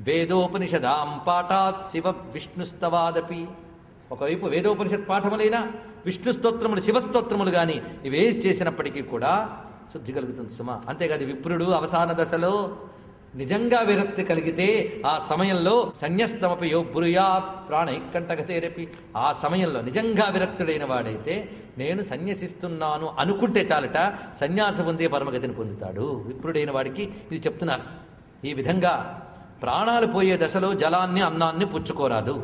వేదోపనిషదాం పాఠాత్ శివ విష్ణుస్తవాదపి, ఒకవైపు వేదోపనిషత్ పాఠములైన విష్ణు స్తోత్రములు శివస్తోత్రములు కానీ ఇవే చేసినప్పటికీ కూడా శుద్ధి కలుగుతుంది సుమ. అంతేకాదు విప్రుడు అవసాన దశలో నిజంగా విరక్తి కలిగితే ఆ సమయంలో సన్యస్తమపి యో బ్రూయాత్ ప్రాణైకంఠగతేరపి, ఆ సమయంలో నిజంగా విరక్తుడైన వాడైతే నేను సన్యసిస్తున్నాను అనుకుంటే చాలట సన్యాసం పొందే పరమగతిని పొందుతాడు. విప్రుడైన వాడికి ఇది చెప్తున్నారు. ఈ విధంగా ప్రాణాలు పోయే దశలో జలాన్ని అన్నాన్ని పుచ్చుకోరాదు.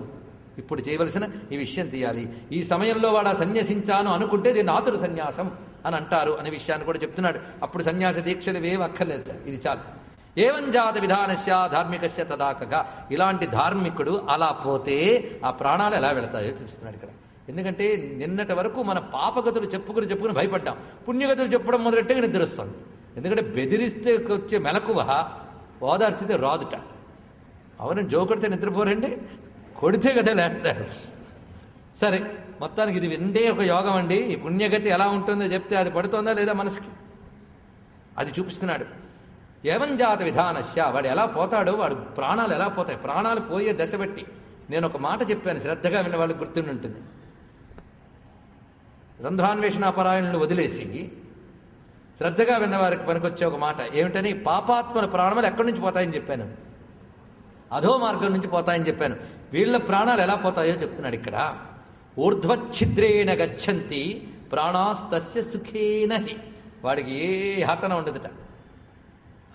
ఇప్పుడు చేయవలసిన ఈ విషయం తీయాలి. ఈ సమయంలో వాడు సన్యసించాను అనుకుంటే దీన్ని ఆతుర సన్యాసం అని అంటారు అనే విషయాన్ని కూడా చెప్తున్నాడు. అప్పుడు సన్యాస దీక్షలు ఏవి అక్కర్లేదు, ఇది చాలు. ఏవం జాత విధానస్య ధార్మికస్య తదాకగా, ఇలాంటి ధార్మికుడు అలా పోతే ఆ ప్రాణాలు ఎలా వెళతాయో చూపిస్తున్నాడు ఇక్కడ. ఎందుకంటే నిన్నటి వరకు మన పాపగతులు చెప్పుకుని భయపడ్డాం. పుణ్యగతులు చెప్పడం మొదలెట్టే నిద్ర వస్తుంది. ఎందుకంటే బెదిరిస్తే వచ్చే మెలకువ ఓదార్చితే రాదుట. అవును, జోకొడితే నిద్రపోరండి, కొడితే కదా లేస్తారు. సరే, మొత్తానికి ఇది వింటే ఒక యోగం అండి. ఈ పుణ్యగతి ఎలా ఉంటుందో చెప్తే అది పడుతుందా లేదా మనసుకి, అది చూపిస్తున్నాడు. ఏవం జాత విధానస్య, వాడు ఎలా పోతాడో, వాడు ప్రాణాలు ఎలా పోతాయి, ప్రాణాలు పోయే దశ బట్టి. నేను ఒక మాట చెప్పాను, శ్రద్ధగా విన్న వాళ్ళకి గుర్తుండి ఉంటుంది. రంధ్రాన్వేషణాపరాయణులను వదిలేసి శ్రద్ధగా విన్నవారికి పనికొచ్చే ఒక మాట ఏమిటని, పాపాత్మల ప్రాణములు ఎక్కడి నుంచి పోతాయని చెప్పాను, అధో మార్గం నుంచి పోతాయని చెప్పాను. వీళ్ళ ప్రాణాలు ఎలా పోతాయో చెప్తున్నాడు ఇక్కడ. ఊర్ధ్వఛిద్రేణ గచ్చంతి ప్రాణాస్తస్య సుఖేనహి, వాడికి ఏ హతన ఉండదుట.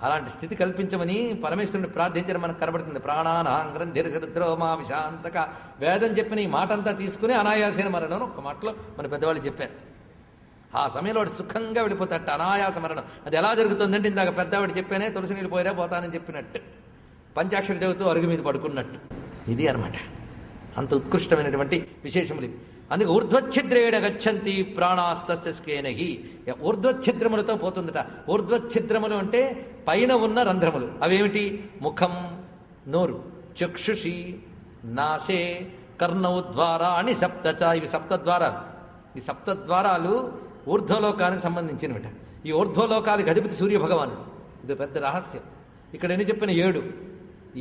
అలాంటి స్థితి కల్పించమని పరమేశ్వరుని ప్రార్థించడం మనకు కనబడుతుంది. ప్రాణానాం గ్రంథిరసరుద్రో మా విశాంతక, వేదం చెప్పిన ఈ మాట అంతా తీసుకుని అనాయాసైన మరణం ఒక మాటలో మన పెద్దవాళ్ళు చెప్పారు. ఆ సమయంలో వాడు సుఖంగా వెళ్ళిపోతాట, అనాయాస మరణం. అది ఎలా జరుగుతుందంటే ఇందాక పెద్దవాడు చెప్పానే, తులసి నీళ్ళు పోయిరా పోతానని చెప్పినట్టు, పంచాక్షరి చదువుతూ అరుగు మీద పడుకున్నట్టు. ఇది అనమాట, అంత ఉత్కృష్టమైనటువంటి విశేషములు ఇవి. అందుకే ఊర్ధ్వఛిద్రేణ గచ్చంతి ప్రాణాస్తస్య సుఖేనహి, ఊర్ధ్వఛిద్రములతో పోతుందట. ఊర్ధ్వఛిద్రములు అంటే పైన ఉన్న రంధ్రములు. అవేమిటి? ముఖం, నోరు, చక్షుషి, నాశే, కర్ణౌ ద్వారాణి సప్తచ, ఇవి సప్తద్వారాలు. ఈ సప్తద్వారాలు ఊర్ధ్వలోకానికి సంబంధించినవిట. ఈ ఊర్ధ్వలోకాలకు అధిపతి సూర్యభగవానుడు. ఇది పెద్ద రహస్యం. ఇక్కడ ఎన్ని చెప్పిన 7,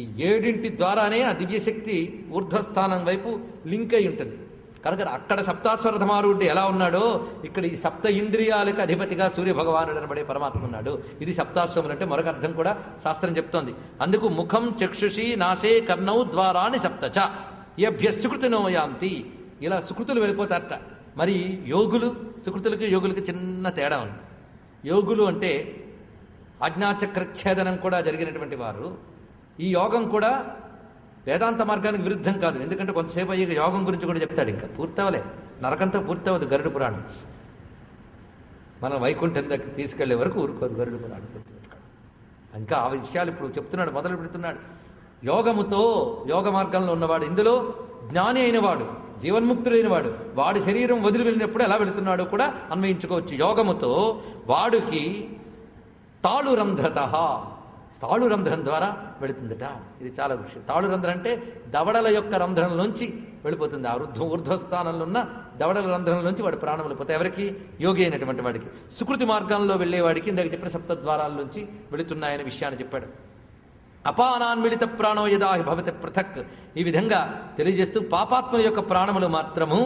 ఈ 7 ద్వారానే ఆ దివ్యశక్తి ఊర్ధ్వస్థానం వైపు లింక్ అయి ఉంటుంది. కనుక అక్కడ సప్తాశ్వర ధమారుడు ఎలా ఉన్నాడో ఇక్కడ ఈ సప్త ఇంద్రియాలకు అధిపతిగా సూర్యభగవానుడు అనబడే పరమాత్మ ఉన్నాడు. ఇది సప్తాశ్వములు అంటే మరొక అర్థం కూడా శాస్త్రం చెప్తోంది. అందుకు ముఖం, చక్షుషి, నాశే, కర్ణౌ ద్వారాని సప్తచ యభ్య సుకృతినో యాంతి, ఇలా సుకృతులు వెళ్ళిపోతారట. మరి యోగులు, సుకృతులకి యోగులకి చిన్న తేడా ఉంది. యోగులు అంటే ఆజ్ఞాచక్రఛేదనం కూడా జరిగినటువంటి వారు. ఈ యోగం కూడా వేదాంత మార్గానికి విరుద్ధం కాదు. ఎందుకంటే కొంతసేపు అయ్యే యోగం గురించి కూడా చెప్తాడు. ఇంకా పూర్తవలే, నరకంతా పూర్తవదు గరుడ పురాణం. మనం వైకుంఠం దగ్గర తీసుకెళ్లే వరకు ఊరుకోదు గరుడ పురాణం. ఇంకా ఆ విషయాలు ఇప్పుడు చెప్తున్నాడు, మొదలు పెడుతున్నాడు. యోగముతో, యోగ మార్గంలో ఉన్నవాడు, ఇందులో జ్ఞాని అయినవాడు, జీవన్ముక్తుడైన వాడు, వాడి శరీరం వదిలి వెళ్ళినప్పుడు ఎలా వెళుతున్నాడో కూడా అన్వయించుకోవచ్చు. యోగముతో వాడికి తాళురంధ్రత, తాళురంధ్రం ద్వారా వెళుతుందట. ఇది చాలా విషయం. తాళురంధ్రం అంటే దవడల యొక్క రంధ్రంలోంచి వెళ్ళిపోతుంది. ఆ ఊర్ధ్వస్థానంలో ఉన్న దవడల రంధ్రంలోంచి వాడి ప్రాణములు పోతాయి. ఎవరికి? యోగి అయినటువంటి వాడికి. సుకృతి మార్గంలో వెళ్ళేవాడికి ఇందాక చెప్పిన సప్తద్వారాల్లోంచి వెళుతున్నాయనే విషయాన్ని చెప్పాడు. అపానాన్మిళిత ప్రాణో యదాహి భవతి పృథక్, ఈ విధంగా తెలియజేస్తూ పాపాత్మల యొక్క ప్రాణములు మాత్రము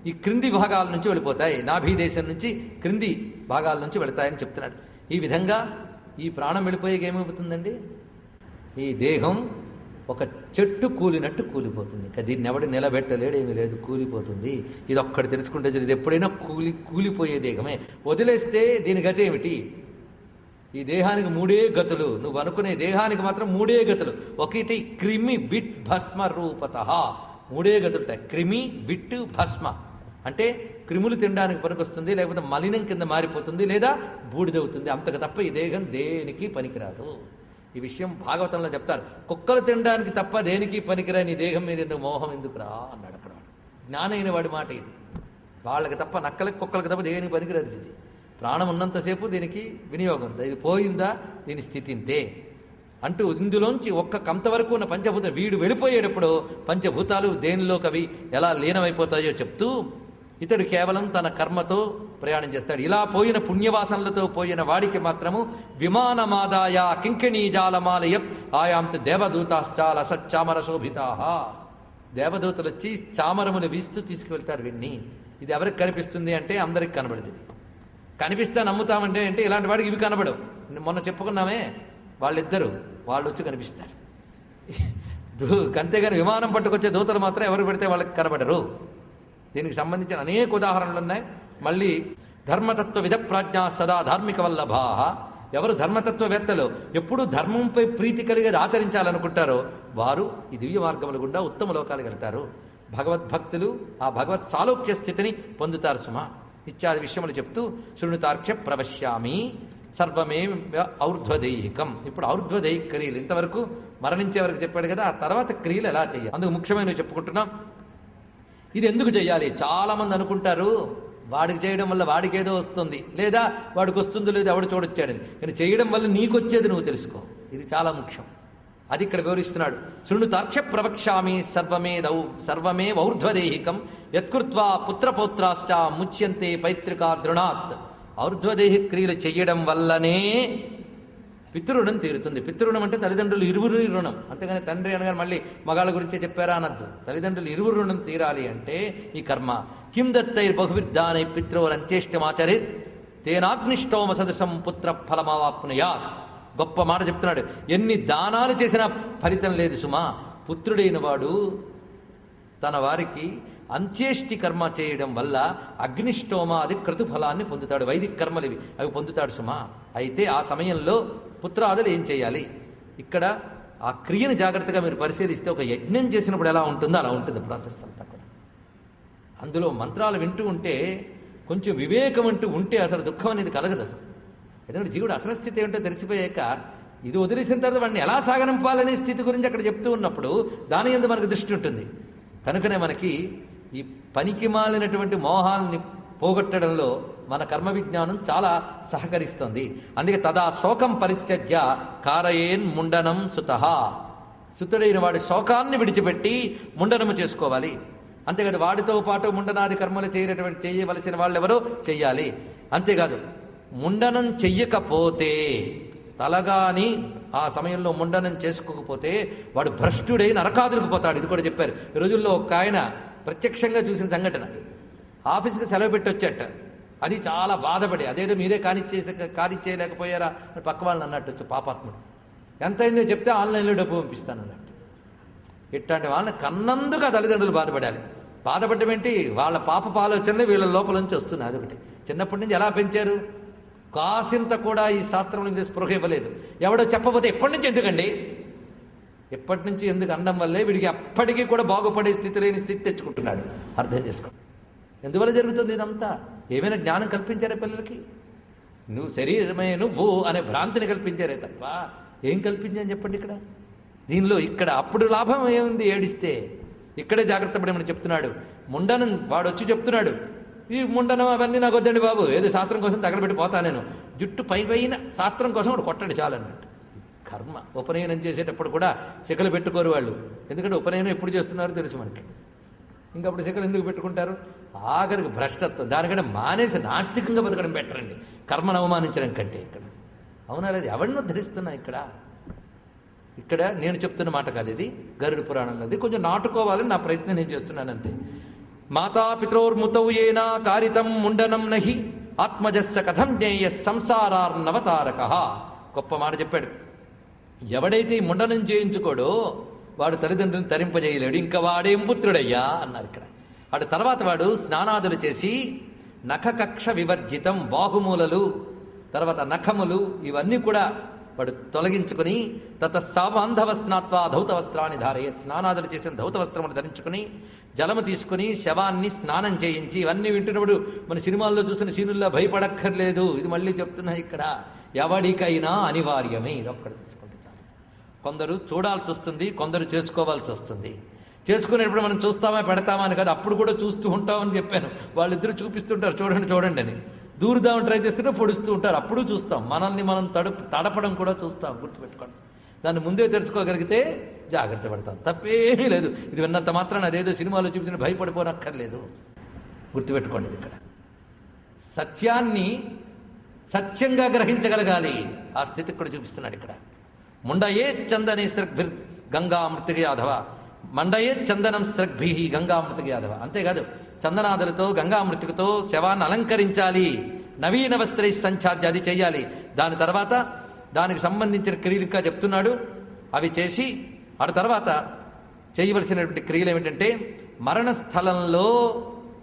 ఈ క్రింది భాగాల నుంచి వెళ్ళిపోతాయి, నాభీదేశం నుంచి క్రింది భాగాల నుంచి వెళతాయని చెప్తున్నాడు. ఈ విధంగా ఈ ప్రాణం వెళ్ళిపోయేకి ఏమైపోతుందండి? ఈ దేహం ఒక చెట్టు కూలినట్టు కూలిపోతుంది. ఇంకా దీన్ని ఎవడు నిలబెట్టలేడు, ఏమీ లేదు, కూలిపోతుంది. ఇది ఒక్కటి తెలుసుకుంటే ఇది ఎప్పుడైనా కూలిపోయే దేహమే. వదిలేస్తే దీని గతి ఏమిటి? ఈ దేహానికి 3 గతులు. నువ్వు అనుకునే దేహానికి మాత్రం 3 గతులు. ఒకటి క్రిమి విట్ భస్మ రూపత, మూడే గతులుంటాయి: క్రిమి, విట్టు, భస్మ. అంటే క్రిములు తినడానికి పనికొస్తుంది, లేకపోతే మలినం కింద మారిపోతుంది, లేదా బూడిదవుతుంది. అంతకు తప్ప ఈ దేహం దేనికి పనికిరాదు. ఈ విషయం భాగవతంలో చెప్తారు. కుక్కలు తినడానికి తప్ప దేనికి పనికిరాని ఈ దేహం మీద ఎందుకు మోహం ఎందుకురా అన్నాడు అక్కడ. జ్ఞానైన వాడి మాట ఇది. వాళ్ళకి తప్ప, నక్కలకి కుక్కలకి తప్ప దేనికి పనికిరాదు ఇది. ప్రాణం ఉన్నంతసేపు దీనికి వినియోగం. ఇది పోయిందా దీని స్థితి ఇంతే అంటూ ఇందులోంచి ఒక్క కంత వరకు ఉన్న పంచభూతం వీడు వెళ్ళిపోయేటప్పుడు పంచభూతాలు దేనిలోకి అవి ఎలా లీనమైపోతాయో చెప్తూ ఇతడు కేవలం తన కర్మతో ప్రయాణం చేస్తాడు. ఇలా పోయిన పుణ్యవాసనలతో పోయిన వాడికి మాత్రము విమానమాదాయ కింకిణీ జాలమాలయ ఆయాంత దేవదూతాశ్చాల సచ్చామర శోభితా. దేవదూతలు వచ్చి చామరములు వీస్తూ తీసుకువెళ్తారు వీడిని. ఇది ఎవరికి కనిపిస్తుంది అంటే అందరికి కనబడుతుంది. కనిపిస్తే నమ్ముతామంటే అంటే ఇలాంటి వాడికి ఇవి కనబడవు. మొన్న చెప్పుకున్నామే వాళ్ళిద్దరూ, వాళ్ళు వచ్చి కనిపిస్తారు. అంతేగాని విమానం పట్టుకొచ్చే దూతలు మాత్రం ఎవరు పెడితే వాళ్ళకి కనబడరు. దీనికి సంబంధించిన అనేక ఉదాహరణలు ఉన్నాయి. మళ్ళీ ధర్మతత్వ విధప్రాజ్ఞా సదా ధార్మిక వల్లభా. ఎవరు ధర్మతత్వవేత్తలు ఎప్పుడూ ధర్మంపై ప్రీతి కలిగేది ఆచరించాలనుకుంటారో వారు ఈ దివ్య మార్గముల గుండా ఉత్తమ లోకాలకు వెళ్తారు. భగవద్భక్తులు ఆ భగవత్ సాలోక్య స్థితిని పొందుతారు సుమా ఇత్యాది విషయములు చెప్తూ శృణుతార్క్ష్య ప్రవశ్యామి సర్వమే ఔర్ధ్వదైహికం. ఇప్పుడు ఔర్ధ్వదైహిక క్రియలు ఇంతవరకు మరణించే వరకు చెప్పాడు కదా, ఆ తర్వాత క్రియలు ఎలా చేయాలి అందుకు ముఖ్యమైనవి చెప్పుకుంటున్నాం. ఇది ఎందుకు చేయాలి? చాలామంది అనుకుంటారు వాడికి చేయడం వల్ల వాడికి ఏదో వస్తుంది, లేదా వాడికి వస్తుందో లేదో ఎవడు చూడొచ్చాడని. కానీ చేయడం వల్ల నీకు వచ్చేది నువ్వు తెలుసుకో. ఇది చాలా ముఖ్యం. అది ఇక్కడ వివరిస్తున్నాడు. శృణుతార్క్ష్య ప్రవక్ష్యామి సర్వమే ఔర్ధ్వదేహికం యత్కృత్వా పుత్రపౌత్రాశ్చ ముచ్యంతే పైతృకా దృణాత్. ఔర్ధ్వదేహి క్రియలు చెయ్యడం వల్లనే పితృరుణం తీరుతుంది. పితృరుణం అంటే తల్లిదండ్రులు ఇరువురు రుణం. అంతేగాని తండ్రి అనగానే మళ్ళీ మగాళ్ళ గురించే చెప్పారా అనద్దు. తల్లిదండ్రులు ఇరువురు రుణం తీరాలి అంటే ఈ కర్మ. కిం దత్తైర్ బహువిర్దానై పిత్రోరంచేష్టమాచరిత్ తేనాగ్నిష్టోమ సదృశం పుత్ర ఫలమావాప్నుయాత్. గొప్ప మాట చెప్తున్నాడు. ఎన్ని దానాలు చేసినా ఫలితం లేదు సుమా. పుత్రుడైన వాడు తన వారికి అంత్యేష్టి కర్మ చేయడం వల్ల అగ్నిష్టోమ అది క్రతుఫలాన్ని పొందుతాడు. వైదిక కర్మలు ఇవి, అవి పొందుతాడు సుమా. అయితే ఆ సమయంలో పుత్రాదులు ఏం చేయాలి? ఇక్కడ ఆ క్రియను జాగ్రత్తగా మీరు పరిశీలిస్తే ఒక యజ్ఞం చేసినప్పుడు ఎలా ఉంటుందో అలా ఉంటుంది ప్రాసెస్ అంతా కూడా. అందులో మంత్రాలు వింటూ ఉంటే కొంచెం వివేకం అంటూ ఉంటే అసలు దుఃఖం అనేది కలగదు అసలు. ఎందుకంటే జీవుడు అసలు స్థితి ఏంటో తెలిసిపోయాక ఇది వదిలేసిన తర్వాత వాడిని ఎలా సాగనంపాలనే స్థితి గురించి అక్కడ చెప్తూ ఉన్నప్పుడు దాని యందు మనకు దృష్టి ఉంటుంది. కనుకనే మనకి ఈ పనికి మాలినటువంటి మోహాల్ని పోగొట్టడంలో మన కర్మ విజ్ఞానం చాలా సహకరిస్తుంది. అందుకే తదా శోకం పరిత్యజ్య కారయేన్ ముండనం సుతః. సుతుడైన వాడి శోకాన్ని విడిచిపెట్టి ముండనము చేసుకోవాలి. అంతేకాదు వాడితో పాటు ముండనాది కర్మలు చేయవలసిన వాళ్ళు ఎవరో చెయ్యాలి. అంతేకాదు ముండనం చెయ్యకపోతే తలగాని ఆ సమయంలో ముండనం చేసుకోకపోతే వాడు భ్రష్టుడై నరకాదులకు పోతాడు. ఇది కూడా చెప్పారు. ఈ రోజుల్లో ఒక ఆయన ప్రత్యక్షంగా చూసిన సంఘటన. ఆఫీస్కి సెలవు పెట్టి వచ్చేట. అది చాలా బాధపడి అదేదో మీరే కానిచ్చేయలేకపోయారా అని పక్క వాళ్ళని అన్నట్టు వచ్చి పాపాత్ముడు. ఎంత అయిందో చెప్తే ఆన్లైన్లో డబ్బు పంపిస్తాను అన్నట్టు. ఇట్లాంటి వాళ్ళని కన్నందుకు ఆ తల్లిదండ్రులు బాధపడాలి. బాధపడడం ఏంటి? వాళ్ళ పాప ఆలోచనలే వీళ్ళ లోపల నుంచి వస్తున్నాయి. అదొకటి. చిన్నప్పటి నుంచి ఎలా పెంచారు? కాసింత కూడా ఈ శాస్త్రం నుంచి స్పృహ ఇవ్వలేదు. ఎవడో చెప్పబోతే ఎప్పటి నుంచి ఎందుకండి? ఎప్పటి నుంచి ఎందుకు అనడం వల్లే వీడికి అప్పటికీ కూడా బాగుపడే స్థితి లేని స్థితి తెచ్చుకుంటున్నాడు. అర్థం చేసుకో. ఎందువల్ల జరుగుతుంది ఇదంతా? ఏమైనా జ్ఞానం కల్పించారే పిల్లలకి? నువ్వు శరీరమే నువ్వు అనే భ్రాంతిని కల్పించారే తప్ప ఏం కల్పించని చెప్పండి ఇక్కడ. దీనిలో ఇక్కడ అప్పుడు లాభం ఏముంది? ఏడిస్తే. ఇక్కడే జాగ్రత్త పడమని చెప్తున్నాడు. ముండనం వాడు వచ్చి చెప్తున్నాడు, ఈ ముండనం అవన్నీ నాకు వద్దండి బాబు, ఏదో శాస్త్రం కోసం తగలబెట్టి పోతా నేను. జుట్టు పైన శాస్త్రం కోసం వాడు కొట్టండి చాలన్నట్టు. కర్మ. ఉపనయనం చేసేటప్పుడు కూడా శిఖలు పెట్టుకోరు వాళ్ళు. ఎందుకంటే ఉపనయనం ఎప్పుడు చేస్తున్నారో తెలుసు మనకి. ఇంకప్పుడు శిఖలు ఎందుకు పెట్టుకుంటారు? ఆఖరికి భ్రష్టత్వం. దానికంటే మానేసి నాస్తికంగా బతకడం బెటరండి కర్మను అవమానించడం కంటే. ఇక్కడ అవునా లేదు? ఎవరినో ధరిస్తున్నా ఇక్కడ నేను చెప్తున్న మాట కాదు ఇది, గరుడ పురాణంలోది. కొంచెం నాటుకోవాలని నా ప్రయత్నం నేను చేస్తున్నాను అంతే. మాతాపిత్రోర్ముతౌ ఏనా కారితం ముండనం నహి ఆత్మజస్స కథం జ్ఞేయ సంసారార్నవతారక. గొప్ప మాట చెప్పాడు. ఎవడైతే ఈ ముండనం చేయించుకోడో వాడు తల్లిదండ్రులను తరింపజేయలేడు. ఇంకా వాడేం పుత్రుడయ్యా అన్నారు ఇక్కడ. వాడు తర్వాత వాడు స్నానాదులు చేసి నఖకక్ష వివర్జితం, బాహుమూలలు తర్వాత నఖములు ఇవన్నీ కూడా వాడు తొలగించుకుని తతస్సాబాంధవ స్నాత్వా ధౌత వస్త్రాన్ని ధారయేత్, స్నానాదులు చేసిన ధౌత వస్త్రములు ధరించుకుని జలము తీసుకుని శవాన్ని స్నానం చేయించి, ఇవన్నీ వింటున్నప్పుడు మన సినిమాల్లో చూసిన సీనుల్లో భయపడక్కర్లేదు. ఇది మళ్ళీ చెప్తున్నా ఇక్కడ, ఎవడికైనా అనివార్యమే. ఇది ఒక్కటి తీసుకుంటే చాలు. కొందరు చూడాల్సి వస్తుంది, కొందరు చేసుకోవాల్సి వస్తుంది. చేసుకునేటప్పుడు మనం చూస్తామా పెడతామా అని కాదు, అప్పుడు కూడా చూస్తూ ఉంటామని చెప్పాను. వాళ్ళిద్దరూ చూపిస్తుంటారు చూడండి చూడండి అని, దూరుదామని ట్రై చేస్తుంటే పొడుస్తూ ఉంటారు, అప్పుడు చూస్తాం. మనల్ని మనం తడపడం కూడా చూస్తాం, గుర్తుపెట్టుకోండి. దాన్ని ముందే తెలుసుకోగలిగితే జాగ్రత్త పడతాం, తప్పేమీ లేదు. ఇది విన్నంత మాత్రాన అదేదో సినిమాలో చూపించిన భయపడిపోనక్కర్లేదు, గుర్తుపెట్టుకోండి. ఇది ఇక్కడ సత్యాన్ని సత్యంగా గ్రహించగలగాలి, ఆ స్థితి కూడా చూపిస్తున్నాడు ఇక్కడ. ముండయే చందనే సృగ్భిర్ గంగామృతికి యాదవ, మండయే చందనం సృగ్భి గంగామృతికి యాదవ. అంతేకాదు చందనాదులతో గంగామృతికతో శవాన్ని అలంకరించాలి, నవీన వస్త్రై సంఛాద్య, అది చెయ్యాలి. దాని తర్వాత దానికి సంబంధించిన క్రియలు ఇంకా చెప్తున్నాడు. అవి చేసి ఆ తర్వాత చేయవలసినటువంటి క్రియలు ఏమిటంటే, మరణస్థలంలో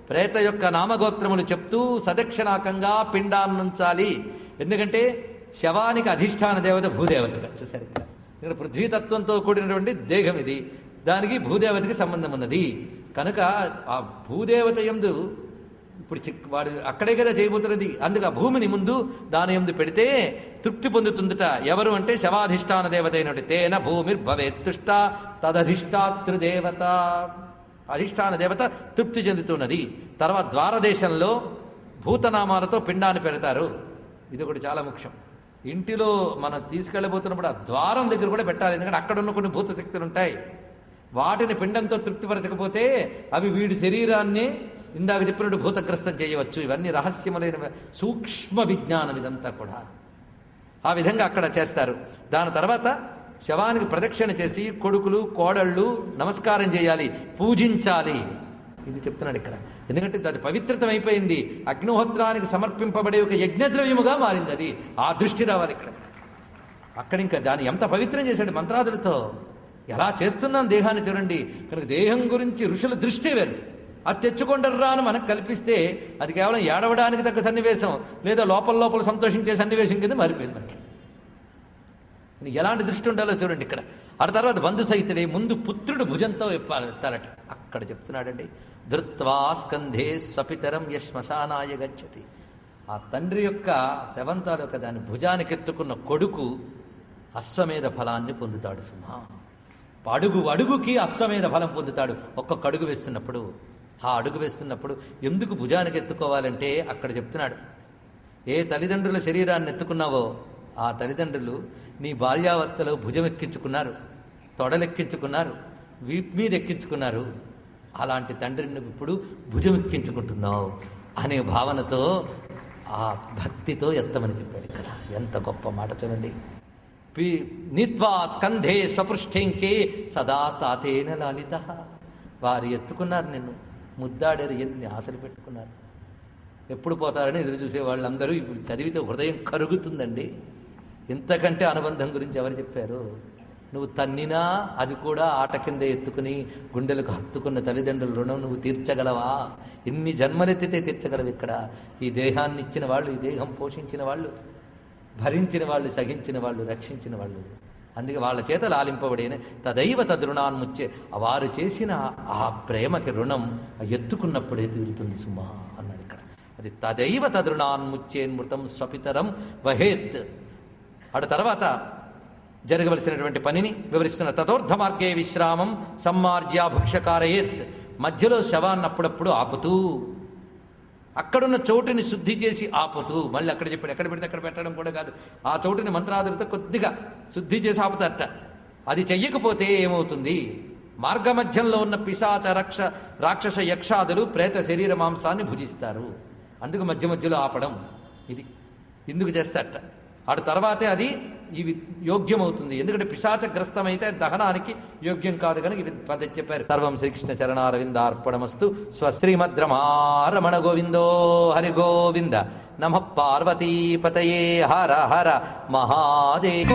ప్రేత యొక్క నామగోత్రములు చెప్తూ సదక్షిణాకంగా పిండాన్నుంచాలి. ఎందుకంటే శవానికి అధిష్టాన దేవత భూదేవత. చూసారు ఇక్కడ పృథ్వీతత్వంతో కూడినటువంటి దేహం ఇది, దానికి భూదేవతకి సంబంధం ఉన్నది కనుక ఆ భూదేవత యందు ఇప్పుడు వాడు అక్కడే కదా చేయబోతున్నది. అందుకు ఆ భూమిని ముందు దాని యందు పెడితే తృప్తి పొందుతుందట. ఎవరు అంటే శవాధిష్టాన దేవత అయినట్టు తేన భూమిర్భవేత్తుష్ట తదధిష్టాతృదేవత, అధిష్టాన దేవత తృప్తి చెందుతున్నది. తర్వాత ద్వారదేశంలో భూతనామాలతో పిండాన్ని పెడతారు. ఇది ఒకటి చాలా ముఖ్యం. ఇంటిలో మనం తీసుకెళ్ళబోతున్నప్పుడు ఆ ద్వారం దగ్గర కూడా పెట్టాలి, ఎందుకంటే అక్కడ ఉన్న కొన్ని భూత శక్తులు ఉంటాయి. వాటిని పిండంతో తృప్తిపరచకపోతే అవి వీడి శరీరాన్ని ఇందాక చెప్పినట్టు భూతగ్రస్తం చేయవచ్చు. ఇవన్నీ రహస్యములైన సూక్ష్మ విజ్ఞానం ఇదంతా కూడా. ఆ విధంగా అక్కడ చేస్తారు. దాని తర్వాత శవానికి ప్రదక్షిణ చేసి కొడుకులు కోడళ్ళు నమస్కారం చేయాలి, పూజించాలి. ఇది చెప్తున్నాడు ఇక్కడ. ఎందుకంటే అది పవిత్రతం అయిపోయింది, అగ్నిహోత్రానికి సమర్పింపబడే ఒక యజ్ఞద్రవ్యముగా మారింది. అది ఆ దృష్టి రావాలి ఇక్కడ. అక్కడ ఇంకా దాన్ని ఎంత పవిత్రం చేశాడు మంత్రాదులతో. ఎలా చేస్తున్నాం దేహాన్ని చూడండి. కనుక దేహం గురించి ఋషుల దృష్టి వేరు. అది తెచ్చుకొండర్రా అని మనకు కల్పిస్తే అది కేవలం ఏడవడానికి తగ్గ సన్నివేశం, లేదా లోపల లోపల సంతోషించే సన్నివేశం కింద మారిపోయింది మనకి. ఎలాంటి దృష్టి ఉండాలో చూడండి ఇక్కడ. ఆ తర్వాత బంధు సహితుడే ముందు పుత్రుడు భుజంతో ఎత్తాలట. అక్కడ చెప్తున్నాడండి, ధృత్వా స్కంధే స్వపితరం యశ్మశానాయ గచ్చతి. ఆ తండ్రి యొక్క శవంతాలు యొక్క దాన్ని భుజానికి ఎత్తుకున్న కొడుకు అశ్వమేధ ఫలాన్ని పొందుతాడు. సుమా, అడుగుకి అశ్వమేధ ఫలం పొందుతాడు ఒక్కొక్క అడుగు వేస్తున్నప్పుడు. ఆ అడుగు వేస్తున్నప్పుడు ఎందుకు భుజానికి ఎత్తుకోవాలంటే అక్కడ చెప్తున్నాడు, ఏ తల్లిదండ్రుల శరీరాన్ని ఎత్తుకున్నావో ఆ తల్లిదండ్రులు నీ బాల్యావస్థలో భుజం ఎక్కించుకున్నారు, తొడలెక్కించుకున్నారు, వీప్ మీద ఎక్కించుకున్నారు. అలాంటి తండ్రిని ఇప్పుడు భుజం ఎక్కించుకుంటున్నావు అనే భావనతో ఆ భక్తితో ఎత్తమని చెప్పాడు ఇక్కడ. ఎంత గొప్ప మాట చూడండి. నీత్వా స్కంధే స్వపృష్ఠేంకే సదా తాతేన లాలిత. వారు ఎత్తుకున్నారు, నిన్ను ముద్దాడారు, ఎన్ని ఆశలు పెట్టుకున్నారు. ఎప్పుడు పోతారని ఎదురు చూసే వాళ్ళందరూ ఇప్పుడు చదివితే హృదయం కరుగుతుందండి. ఇంతకంటే అనుబంధం గురించి ఎవరు చెప్పారు? నువ్వు తన్నినా అది కూడా ఆట కింద ఎత్తుకుని గుండెలకు హత్తుకున్న తల్లిదండ్రుల రుణం నువ్వు తీర్చగలవా? ఎన్ని జన్మలెత్తితే తీర్చగలవు. ఇక్కడ ఈ దేహాన్ని ఇచ్చిన వాళ్ళు, ఈ దేహం పోషించిన వాళ్ళు, భరించిన వాళ్ళు, సహించిన వాళ్ళు, రక్షించిన వాళ్ళు, అందుకే వాళ్ళ చేత లాలింపబడిన తదైవ తదృణాన్ముచ్చే. వారు చేసిన ఆ ప్రేమకి రుణం ఎత్తుకున్నప్పుడే తీరుతుంది సుమా అన్నాడు ఇక్కడ. అది తదైవ తదృణాన్ముచ్చేన్మృతం స్వపితరం వహేత్. అటు తర్వాత జరగవలసినటువంటి పనిని వివరిస్తున్న తదోర్ధ మార్గే విశ్రామం సమ్మార్జ్యాభుక్షకారయేత్. మధ్యలో శవాన్ని అప్పుడప్పుడు ఆపుతూ, అక్కడున్న చోటుని శుద్ధి చేసి ఆపుతూ, మళ్ళీ అక్కడ చెప్పాడు ఎక్కడ పెడితే అక్కడ పెట్టడం కూడా కాదు, ఆ చోటుని మంత్రాదులతో కొద్దిగా శుద్ధి చేసి ఆపుతారట. అది చెయ్యకపోతే ఏమవుతుంది? మార్గమధ్యంలో ఉన్న పిశాచ రాక్షస యక్షాదులు ప్రేత శరీర మాంసాన్ని భుజిస్తారు. అందుకు మధ్య మధ్యలో ఆపడం ఇది ఇందుకు చేస్తారట. అటు తర్వాతే అది ఇవి యోగ్యమవుతుంది. ఎందుకంటే పిశాచగ్రస్తమైతే దహనానికి యోగ్యం కాదు కనుక ఇవి పద్ధతి చెప్పారు. సర్వం శ్రీకృష్ణ చరణారవిందార్పణమస్తు. స్వశ్రీమద్రమారమణ గోవిందో హరి గోవింద. నమః పార్వతీపతయే హర హర మహాదేవ.